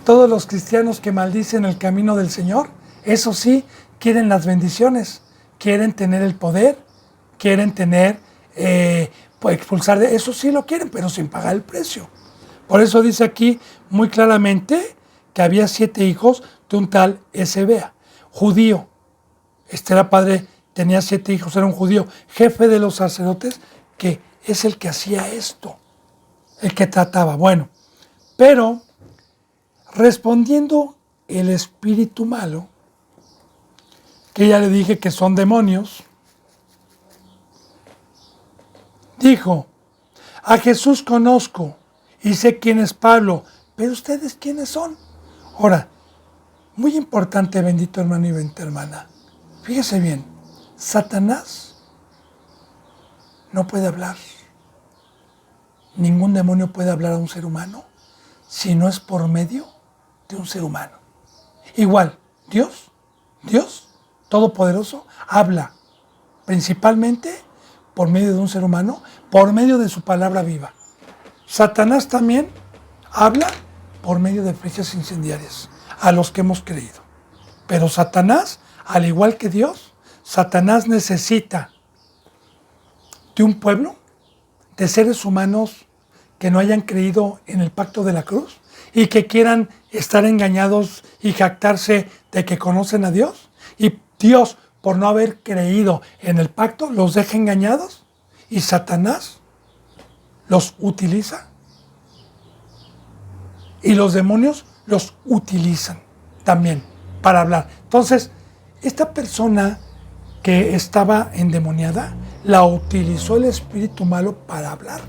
[SPEAKER 1] todos los cristianos que maldicen el camino del Señor, eso sí, quieren las bendiciones, quieren tener el poder, quieren tener, expulsar, eso sí lo quieren, pero sin pagar el precio. Por eso dice aquí muy claramente que había 7 hijos de un tal Ezebea, judío. Este era padre, tenía 7 hijos, era un judío, jefe de los sacerdotes, que es el que hacía esto, el que trataba. Bueno, pero respondiendo el espíritu malo, que ya le dije que son demonios, dijo: a Jesús conozco y sé quién es Pablo, pero ustedes quiénes son. Ahora, muy importante, bendito hermano y bendita hermana, fíjese bien, Satanás no puede hablar. Ningún demonio puede hablar a un ser humano si no es por medio de un ser humano. Igual, Dios Todopoderoso, habla principalmente por medio de un ser humano, por medio de su palabra viva. Satanás también habla por medio de flechas incendiarias a los que hemos creído. Pero Satanás, al igual que Dios, Satanás necesita de un pueblo, de seres humanos que no hayan creído en el pacto de la cruz y que quieran estar engañados y jactarse de que conocen a Dios. Y Dios, por no haber creído en el pacto, los deja engañados y Satanás los utiliza. Y los demonios los utilizan también para hablar. Entonces, esta persona que estaba endemoniada, la utilizó el espíritu malo para hablar.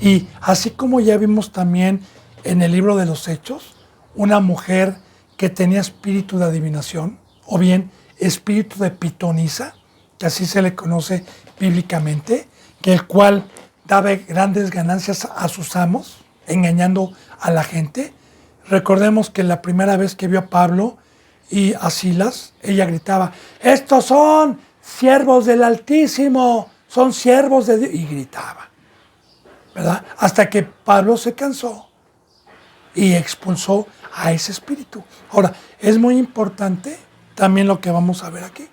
[SPEAKER 1] Y así como ya vimos también en el libro de los Hechos, una mujer que tenía espíritu de adivinación, o bien espíritu de pitonisa, que así se le conoce bíblicamente, que el cual daba grandes ganancias a sus amos, engañando a la gente. Recordemos que la primera vez que vio a Pablo y a Silas, ella gritaba: estos son siervos del Altísimo, son siervos de Dios, y gritaba, ¿verdad? Hasta que Pablo se cansó y expulsó a ese espíritu. Ahora, es muy importante también lo que vamos a ver aquí.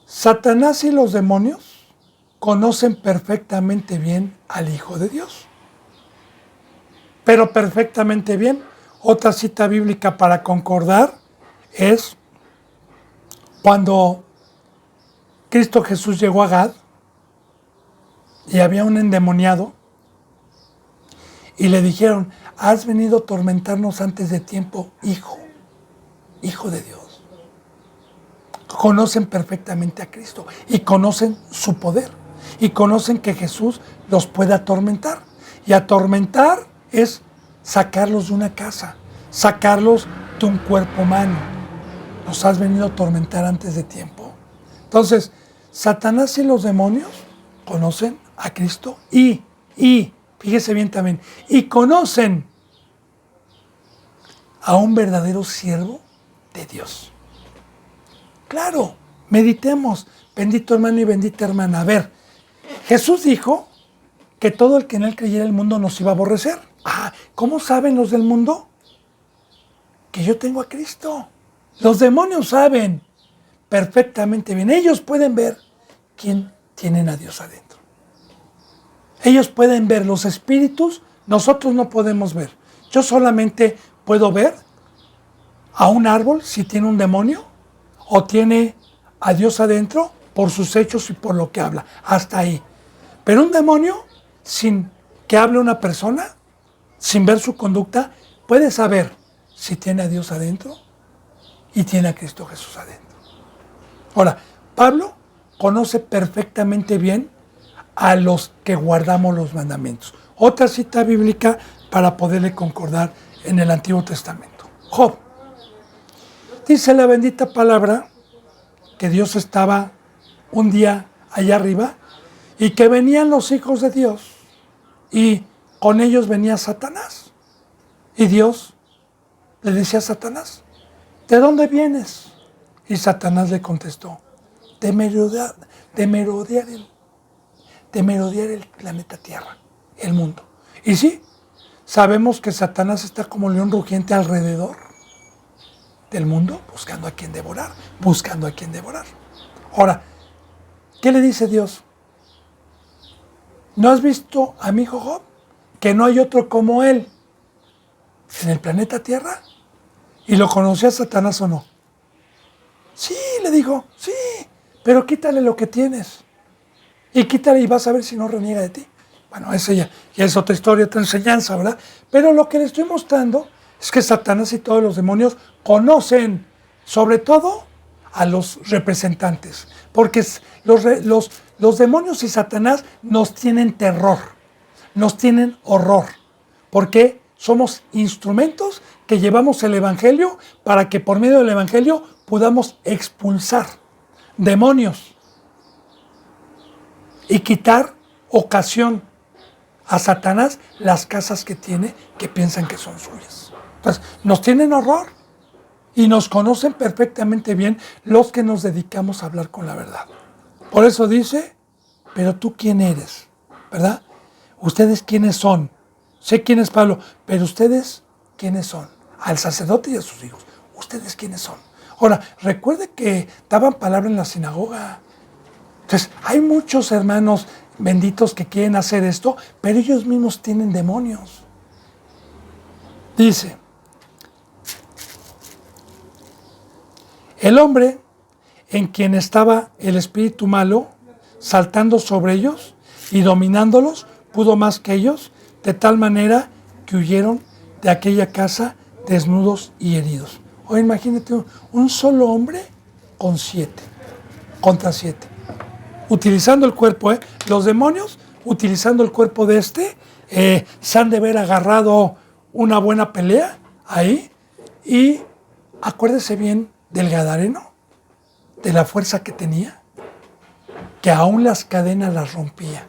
[SPEAKER 1] Satanás y los demonios conocen perfectamente bien al Hijo de Dios. Pero perfectamente bien. Otra cita bíblica para concordar es cuando Cristo Jesús llegó a Gad y había un endemoniado y le dijeron: has venido a atormentarnos antes de tiempo, hijo de Dios. Conocen perfectamente a Cristo y conocen su poder y conocen que Jesús los puede atormentar. Y atormentar es sacarlos de una casa, sacarlos de un cuerpo humano. Los has venido a atormentar antes de tiempo. Entonces, Satanás y los demonios conocen a Cristo y fíjese bien también, y conocen a un verdadero siervo de Dios. Claro, meditemos, bendito hermano y bendita hermana. A ver, Jesús dijo que todo el que en él creyera el mundo nos iba a aborrecer. ¿Cómo saben los del mundo? Que yo tengo a Cristo. Los demonios saben perfectamente bien. Ellos pueden ver quién tienen a Dios adentro. Ellos pueden ver los espíritus, nosotros no podemos ver. Yo solamente puedo ver a un árbol si tiene un demonio o tiene a Dios adentro por sus hechos y por lo que habla. Hasta ahí. Pero un demonio, sin que hable una persona, sin ver su conducta, puede saber si tiene a Dios adentro y tiene a Cristo Jesús adentro. Ahora, Pablo conoce perfectamente bien a los que guardamos los mandamientos. Otra cita bíblica para poderle concordar en el Antiguo Testamento. Job. Dice la bendita palabra que Dios estaba un día allá arriba y que venían los hijos de Dios y con ellos venía Satanás. Y Dios le decía a Satanás: ¿de dónde vienes? Y Satanás le contestó: de merodear el planeta Tierra, el mundo. Y sí, sabemos que Satanás está como león rugiente alrededor del mundo, buscando a quien devorar. Ahora, ¿qué le dice Dios? ¿No has visto a mi hijo Job? Que no hay otro como él, en el planeta Tierra? ¿Y lo conocía Satanás o no? Sí, le dijo, sí, pero quítale lo que tienes. Y quítale y vas a ver si no reniega de ti. Bueno, esa ya es otra historia, otra enseñanza, ¿verdad? Pero lo que le estoy mostrando es que Satanás y todos los demonios conocen, sobre todo, a los representantes. Porque los demonios y Satanás nos tienen terror, nos tienen horror. Porque somos instrumentos que llevamos el Evangelio para que por medio del Evangelio podamos expulsar demonios y quitar ocasión a Satanás las casas que tiene que piensan que son suyas. Entonces, nos tienen horror y nos conocen perfectamente bien los que nos dedicamos a hablar con la verdad. Por eso dice, pero tú quién eres, ¿verdad? ¿Ustedes quiénes son? Sé quién es Pablo, pero ustedes quiénes son. Al sacerdote y a sus hijos, ¿ustedes quiénes son? Ahora, recuerde que daban palabra en la sinagoga. Entonces, hay muchos hermanos benditos que quieren hacer esto, pero ellos mismos tienen demonios. Dice, el hombre en quien estaba el espíritu malo, saltando sobre ellos y dominándolos, pudo más que ellos, de tal manera que huyeron de aquella casa desnudos y heridos. O imagínate un solo hombre con 7, contra 7. Utilizando el cuerpo, los demonios, utilizando el cuerpo de se han de haber agarrado una buena pelea ahí. Y acuérdese bien del Gadareno, de la fuerza que tenía, que aún las cadenas las rompía.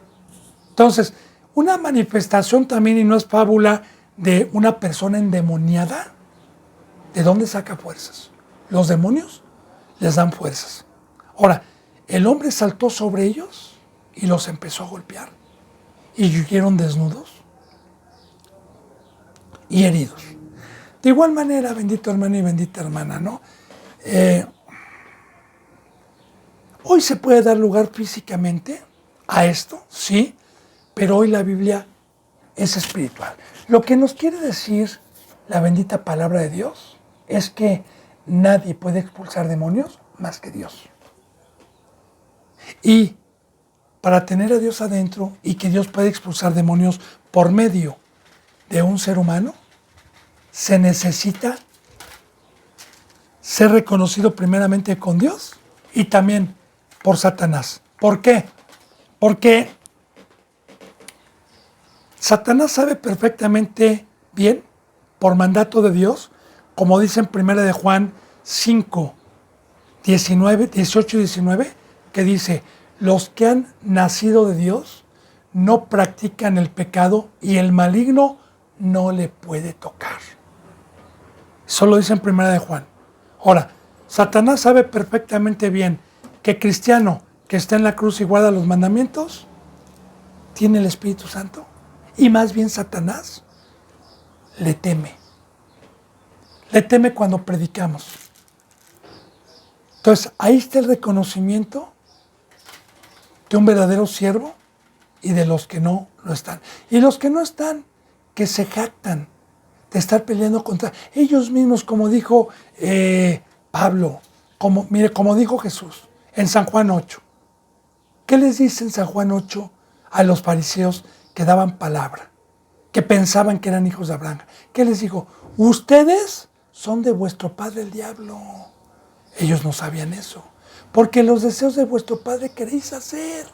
[SPEAKER 1] Entonces, una manifestación también, y no es fábula, de una persona endemoniada, ¿de dónde saca fuerzas? Los demonios les dan fuerzas. Ahora, el hombre saltó sobre ellos y los empezó a golpear. Y huyeron desnudos y heridos. De igual manera, bendito hermano y bendita hermana, ¿no? Hoy se puede dar lugar físicamente a esto, sí, pero hoy la Biblia es espiritual. Lo que nos quiere decir la bendita palabra de Dios es que nadie puede expulsar demonios más que Dios. Y para tener a Dios adentro y que Dios pueda expulsar demonios por medio de un ser humano, se necesita ser reconocido primeramente con Dios y también por Satanás. ¿Por qué? Porque Satanás sabe perfectamente bien, por mandato de Dios, como dice en 1 de Juan 5, 18 y 19, que dice, los que han nacido de Dios no practican el pecado y el maligno no le puede tocar. Eso lo dice en 1 de Juan. Ahora, Satanás sabe perfectamente bien que cristiano que está en la cruz y guarda los mandamientos tiene el Espíritu Santo. Y más bien Satanás le teme. Le teme cuando predicamos. Entonces, ahí está el reconocimiento de un verdadero siervo y de los que no lo están. Y los que no están, que se jactan de estar peleando contra ellos mismos, como dijo Pablo, como dijo Jesús en San Juan 8. ¿Qué les dice en San Juan 8 a los fariseos que daban palabra, que pensaban que eran hijos de Abraham? ¿Qué les dijo? Ustedes son de vuestro padre el diablo. Ellos no sabían eso, porque los deseos de vuestro padre queréis hacer.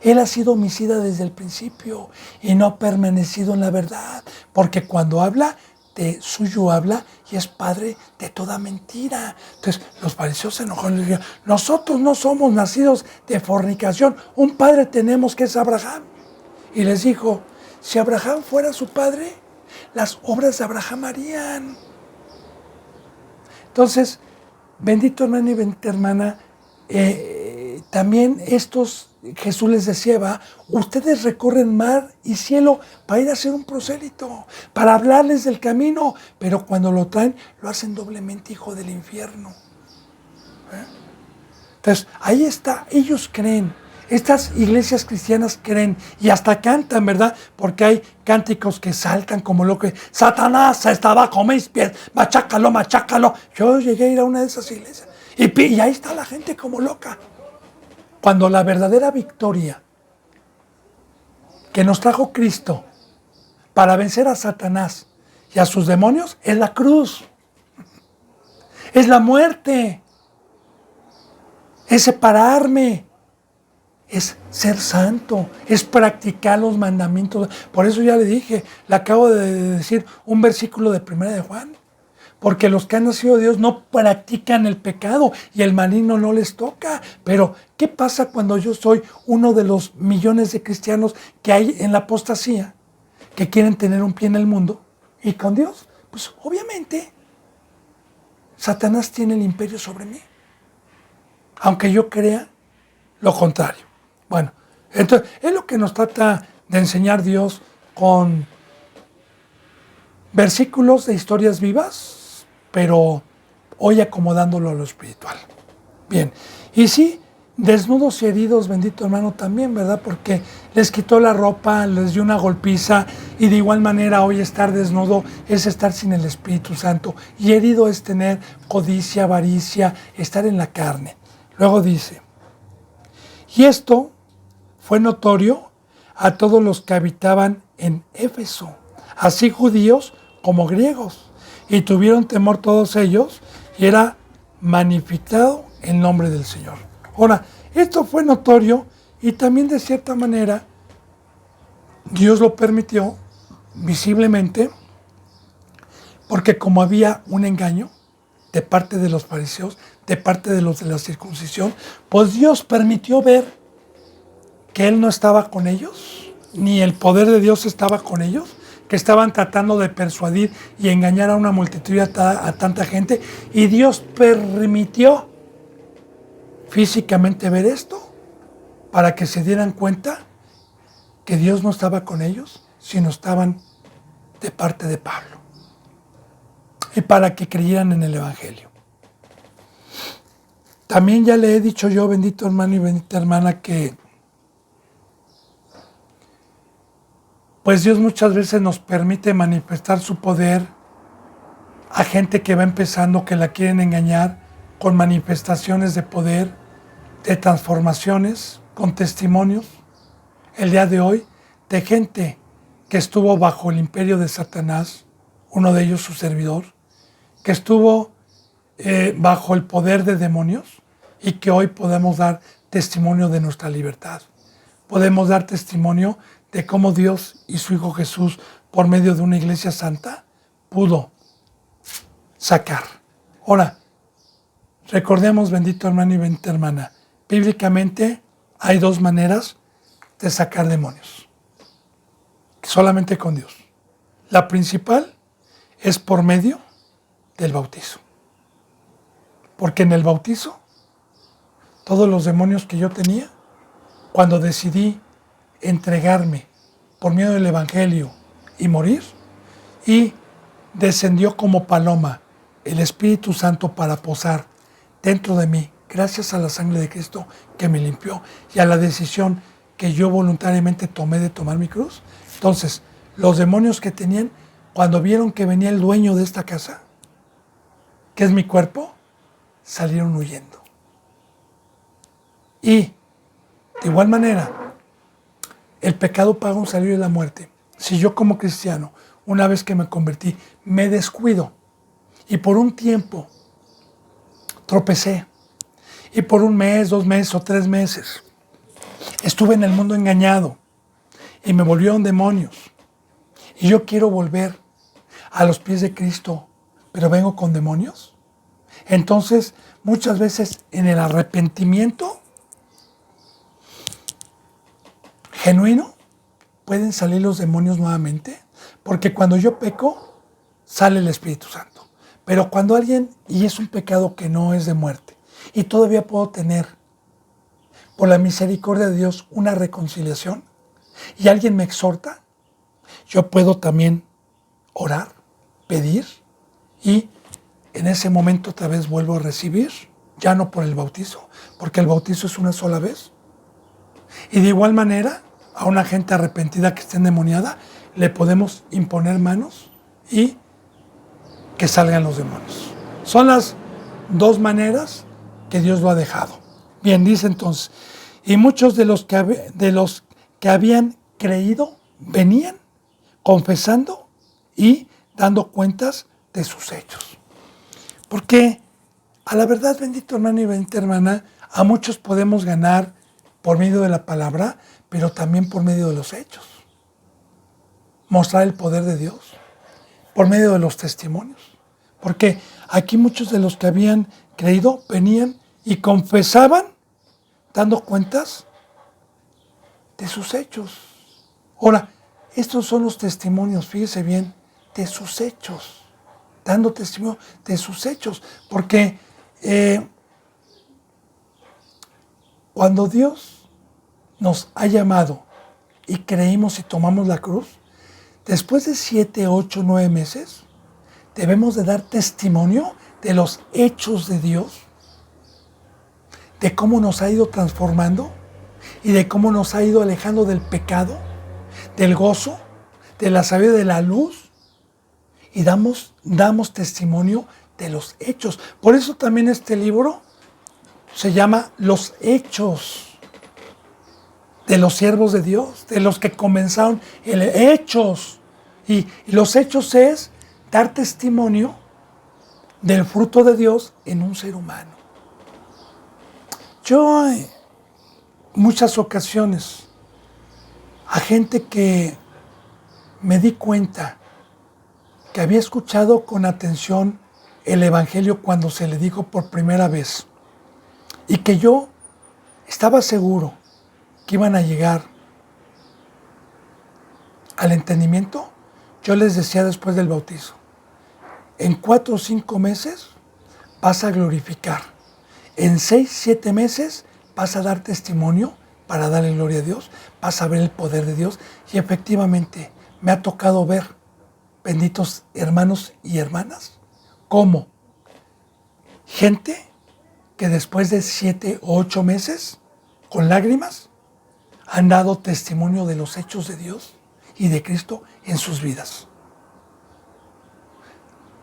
[SPEAKER 1] Él ha sido homicida desde el principio y no ha permanecido en la verdad, porque cuando habla, de suyo habla y es padre de toda mentira. Entonces los fariseos se enojaron y le dijeron, nosotros no somos nacidos de fornicación, un padre tenemos que es Abraham. Y les dijo, si Abraham fuera su padre, las obras de Abraham harían. Entonces, bendito hermano y bendita hermana, también Jesús les decía, ustedes recorren mar y cielo para ir a hacer un prosélito, para hablarles del camino, pero cuando lo traen, lo hacen doblemente hijo del infierno. Entonces, ahí está, ellos creen Estas iglesias cristianas creen y hasta cantan, ¿verdad? Porque hay cánticos que saltan como lo que Satanás está bajo mis pies, machácalo, machácalo. Yo llegué a ir a una de esas iglesias y ahí está la gente como loca. Cuando la verdadera victoria que nos trajo Cristo para vencer a Satanás y a sus demonios es la cruz, es la muerte, es separarme, es ser santo, es practicar los mandamientos. Por eso ya le dije, le acabo de decir un versículo de 1 de Juan. Porque los que han nacido de Dios no practican el pecado y el maligno no les toca. Pero, ¿qué pasa cuando yo soy uno de los millones de cristianos que hay en la apostasía, que quieren tener un pie en el mundo y con Dios? Pues obviamente, Satanás tiene el imperio sobre mí. Aunque yo crea lo contrario. Bueno, entonces es lo que nos trata de enseñar Dios con versículos de historias vivas, pero hoy acomodándolo a lo espiritual. Bien, y sí, desnudos y heridos, bendito hermano, también, ¿verdad? Porque les quitó la ropa, les dio una golpiza, y de igual manera hoy estar desnudo es estar sin el Espíritu Santo, y herido es tener codicia, avaricia, estar en la carne. Luego dice, y esto fue notorio a todos los que habitaban en Éfeso, así judíos como griegos, y tuvieron temor todos ellos, y era manifestado el nombre del Señor. Ahora, esto fue notorio y también de cierta manera Dios lo permitió visiblemente, porque como había un engaño de parte de los fariseos, de parte de los de la circuncisión, pues Dios permitió ver que Él no estaba con ellos, ni el poder de Dios estaba con ellos, que estaban tratando de persuadir y engañar a una multitud, a tanta gente, y Dios permitió físicamente ver esto para que se dieran cuenta que Dios no estaba con ellos, sino estaban de parte de Pablo, y para que creyeran en el Evangelio. También ya le he dicho yo, bendito hermano y bendita hermana, que pues Dios muchas veces nos permite manifestar su poder a gente que va empezando, que la quieren engañar, con manifestaciones de poder, de transformaciones, con testimonios, el día de hoy, de gente que estuvo bajo el imperio de Satanás, uno de ellos su servidor, que estuvo bajo el poder de demonios, y que hoy podemos dar testimonio de nuestra libertad. Podemos dar testimonio de cómo Dios y su Hijo Jesús, por medio de una iglesia santa, pudo sacar. Ahora, recordemos, bendito hermano y bendita hermana, bíblicamente hay dos maneras de sacar demonios, solamente con Dios. La principal es por medio del bautizo, porque en el bautizo, todos los demonios que yo tenía, cuando decidí entregarme por medio del Evangelio y morir, y descendió como paloma el Espíritu Santo para posar dentro de mí, gracias a la sangre de Cristo que me limpió y a la decisión que yo voluntariamente tomé de tomar mi cruz. Entonces, los demonios que tenían, cuando vieron que venía el dueño de esta casa, que es mi cuerpo, salieron huyendo. Y de igual manera, el pecado paga un salario de la muerte. Si yo como cristiano, una vez que me convertí, me descuido y por un tiempo tropecé, y por un mes, 2 meses o 3 meses estuve en el mundo engañado y me volvieron demonios, y yo quiero volver a los pies de Cristo, pero vengo con demonios, entonces muchas veces en el arrepentimiento genuino pueden salir los demonios nuevamente, porque cuando yo peco sale el Espíritu Santo. Pero cuando alguien, y es un pecado que no es de muerte, y todavía puedo tener, por la misericordia de Dios, una reconciliación, y alguien me exhorta, yo puedo también orar, pedir, y en ese momento otra vez vuelvo a recibir, ya no por el bautizo, porque el bautizo es una sola vez, Y de igual manera, a una gente arrepentida que esté endemoniada, le podemos imponer manos y que salgan los demonios. Son las dos maneras que Dios lo ha dejado. Bien, dice entonces, y muchos de los que habían creído venían confesando y dando cuentas de sus hechos. Porque a la verdad, bendito hermano y bendita hermana, a muchos podemos ganar por medio de la palabra, pero también por medio de los hechos. Mostrar el poder de Dios por medio de los testimonios. Porque aquí muchos de los que habían creído venían y confesaban dando cuentas de sus hechos. Ahora, estos son los testimonios, fíjese bien, de sus hechos. Dando testimonio de sus hechos. Porque cuando Dios nos ha llamado y creímos y tomamos la cruz, después de 7, 8, 9 meses, debemos de dar testimonio de los hechos de Dios, de cómo nos ha ido transformando y de cómo nos ha ido alejando del pecado, del gozo, de la sabiduría, de la luz, y damos testimonio de los hechos. Por eso también este libro se llama Los Hechos de los siervos de Dios, de los que comenzaron hechos. Y los hechos es dar testimonio del fruto de Dios en un ser humano. Yo en muchas ocasiones a gente que me di cuenta que había escuchado con atención el Evangelio cuando se le dijo por primera vez y que yo estaba seguro que iban a llegar al entendimiento, yo les decía después del bautizo, en 4 o 5 meses vas a glorificar, en 6, 7 meses vas a dar testimonio para darle gloria a Dios, vas a ver el poder de Dios, y efectivamente me ha tocado ver, benditos hermanos y hermanas, cómo gente que después de 7 o 8 meses, con lágrimas, han dado testimonio de los hechos de Dios y de Cristo en sus vidas,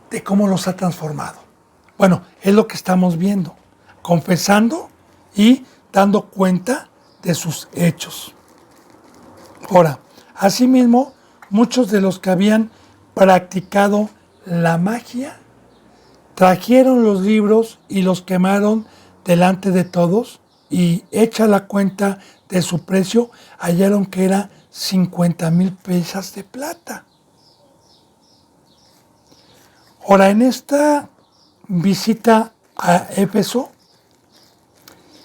[SPEAKER 1] de cómo los ha transformado. Bueno, es lo que estamos viendo, confesando y dando cuenta de sus hechos. Ahora, asimismo, muchos de los que habían practicado la magia trajeron los libros y los quemaron delante de todos, y hecha la cuenta de su precio, hallaron que era 50,000 piezas de plata. Ahora, en esta visita a Éfeso,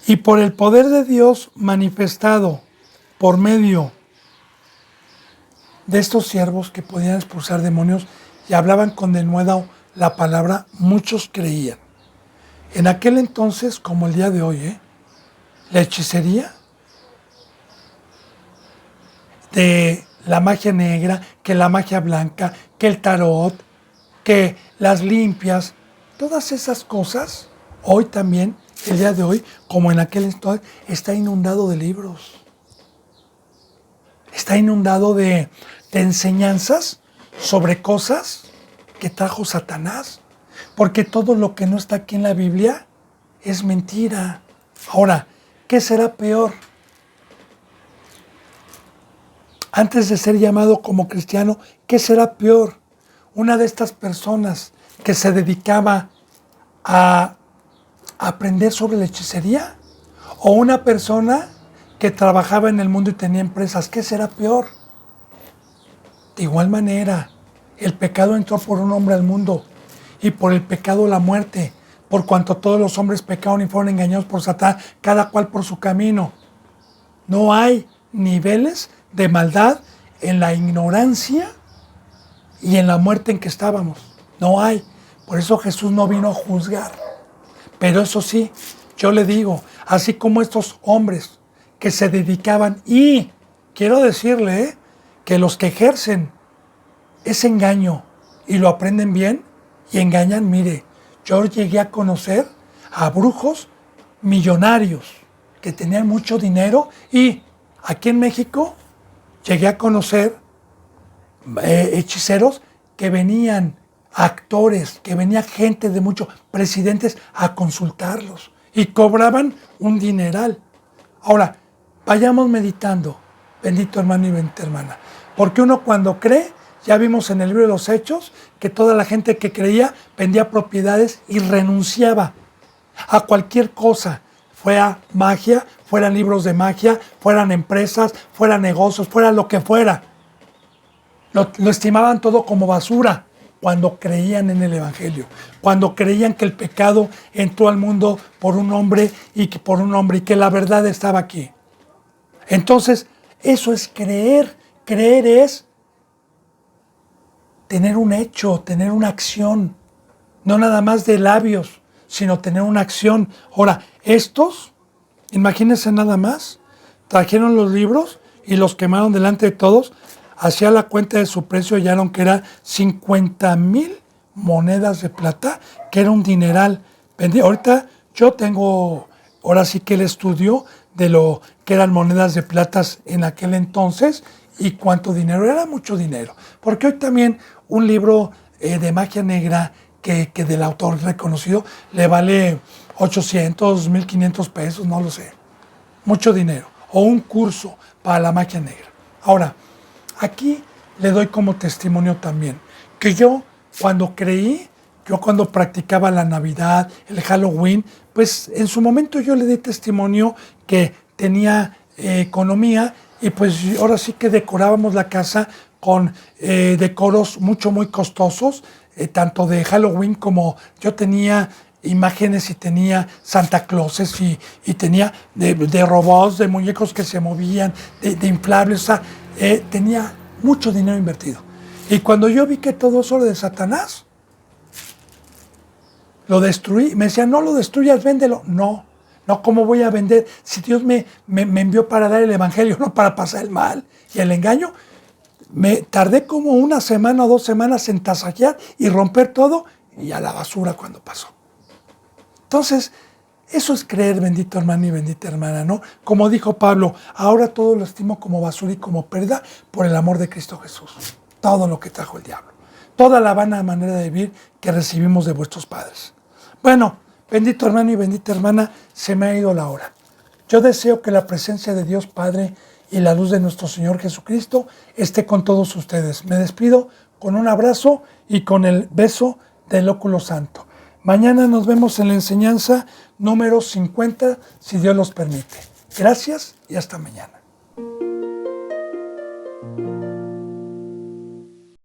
[SPEAKER 1] y por el poder de Dios manifestado por medio de estos siervos que podían expulsar demonios y hablaban con denuedo la palabra, muchos creían. En aquel entonces, como el día de hoy, la hechicería, de la magia negra, que la magia blanca, que el tarot, que las limpias, todas esas cosas, hoy también, el día de hoy, como en aquel entonces, está inundado de libros. Está inundado de enseñanzas sobre cosas que trajo Satanás. Porque todo lo que no está aquí en la Biblia es mentira. Ahora, ¿qué será peor? Antes de ser llamado como cristiano, ¿qué será peor? Una de estas personas que se dedicaba a aprender sobre la hechicería, o una persona que trabajaba en el mundo y tenía empresas. ¿Qué será peor? De igual manera, el pecado entró por un hombre al mundo, y por el pecado la muerte, por cuanto todos los hombres pecaron y fueron engañados por Satán, cada cual por su camino. No hay niveles de maldad en la ignorancia y en la muerte en que estábamos. No hay. Por eso Jesús no vino a juzgar. Pero eso sí, yo le digo, así como estos hombres que se dedicaban, y quiero decirle que los que ejercen ese engaño y lo aprenden bien y engañan, mire, yo llegué a conocer a brujos millonarios que tenían mucho dinero y Aquí en México llegué a conocer hechiceros que venían, actores, que venía gente de muchos presidentes a consultarlos y cobraban un dineral. Ahora, vayamos meditando, bendito hermano y bendita hermana, porque uno cuando cree, ya vimos en el libro de los Hechos, que toda la gente que creía vendía propiedades y renunciaba a cualquier cosa, fuera magia, fueran libros de magia, fueran empresas, fueran negocios, fuera lo que fuera. Lo estimaban todo como basura cuando creían en el Evangelio, cuando creían que el pecado entró al mundo por un hombre y que la verdad estaba aquí. Entonces, eso es creer. Creer es tener un hecho, tener una acción, no nada más de labios, sino tener una acción. Ahora, estos, imagínense nada más, trajeron los libros y los quemaron delante de todos. Hacía la cuenta de su precio, hallaron que era 50,000 monedas de plata, que era un dineral. Ahorita yo tengo, ahora sí que el estudio de lo que eran monedas de plata en aquel entonces y cuánto dinero, era mucho dinero. Porque hoy también un libro de magia negra que del autor reconocido le vale 800, 1,500 pesos, no lo sé. Mucho dinero. O un curso para la magia negra. Ahora, aquí le doy como testimonio también que yo cuando practicaba la Navidad, el Halloween, pues en su momento yo le di testimonio que tenía economía y pues ahora sí que decorábamos la casa con decoros muy costosos, tanto de Halloween como yo tenía imágenes y tenía Santa Clauses y tenía de robots, de muñecos que se movían, de inflables, o sea, tenía mucho dinero invertido. Y cuando yo vi que todo eso era de Satanás, lo destruí. Me decían, no lo destruyas, véndelo. No, ¿cómo voy a vender? Si Dios me envió para dar el evangelio, no para pasar el mal y el engaño. Me tardé como 1 semana o 2 semanas en tasajear y romper todo y a la basura cuando pasó. Entonces, eso es creer, bendito hermano y bendita hermana, ¿no? Como dijo Pablo, ahora todo lo estimo como basura y como pérdida por el amor de Cristo Jesús. Todo lo que trajo el diablo. Toda la vana manera de vivir que recibimos de vuestros padres. Bueno, bendito hermano y bendita hermana, se me ha ido la hora. Yo deseo que la presencia de Dios Padre y la luz de nuestro Señor Jesucristo esté con todos ustedes. Me despido con un abrazo y con el beso del óculo santo. Mañana nos vemos en la enseñanza número 50, si Dios los permite. Gracias y hasta mañana.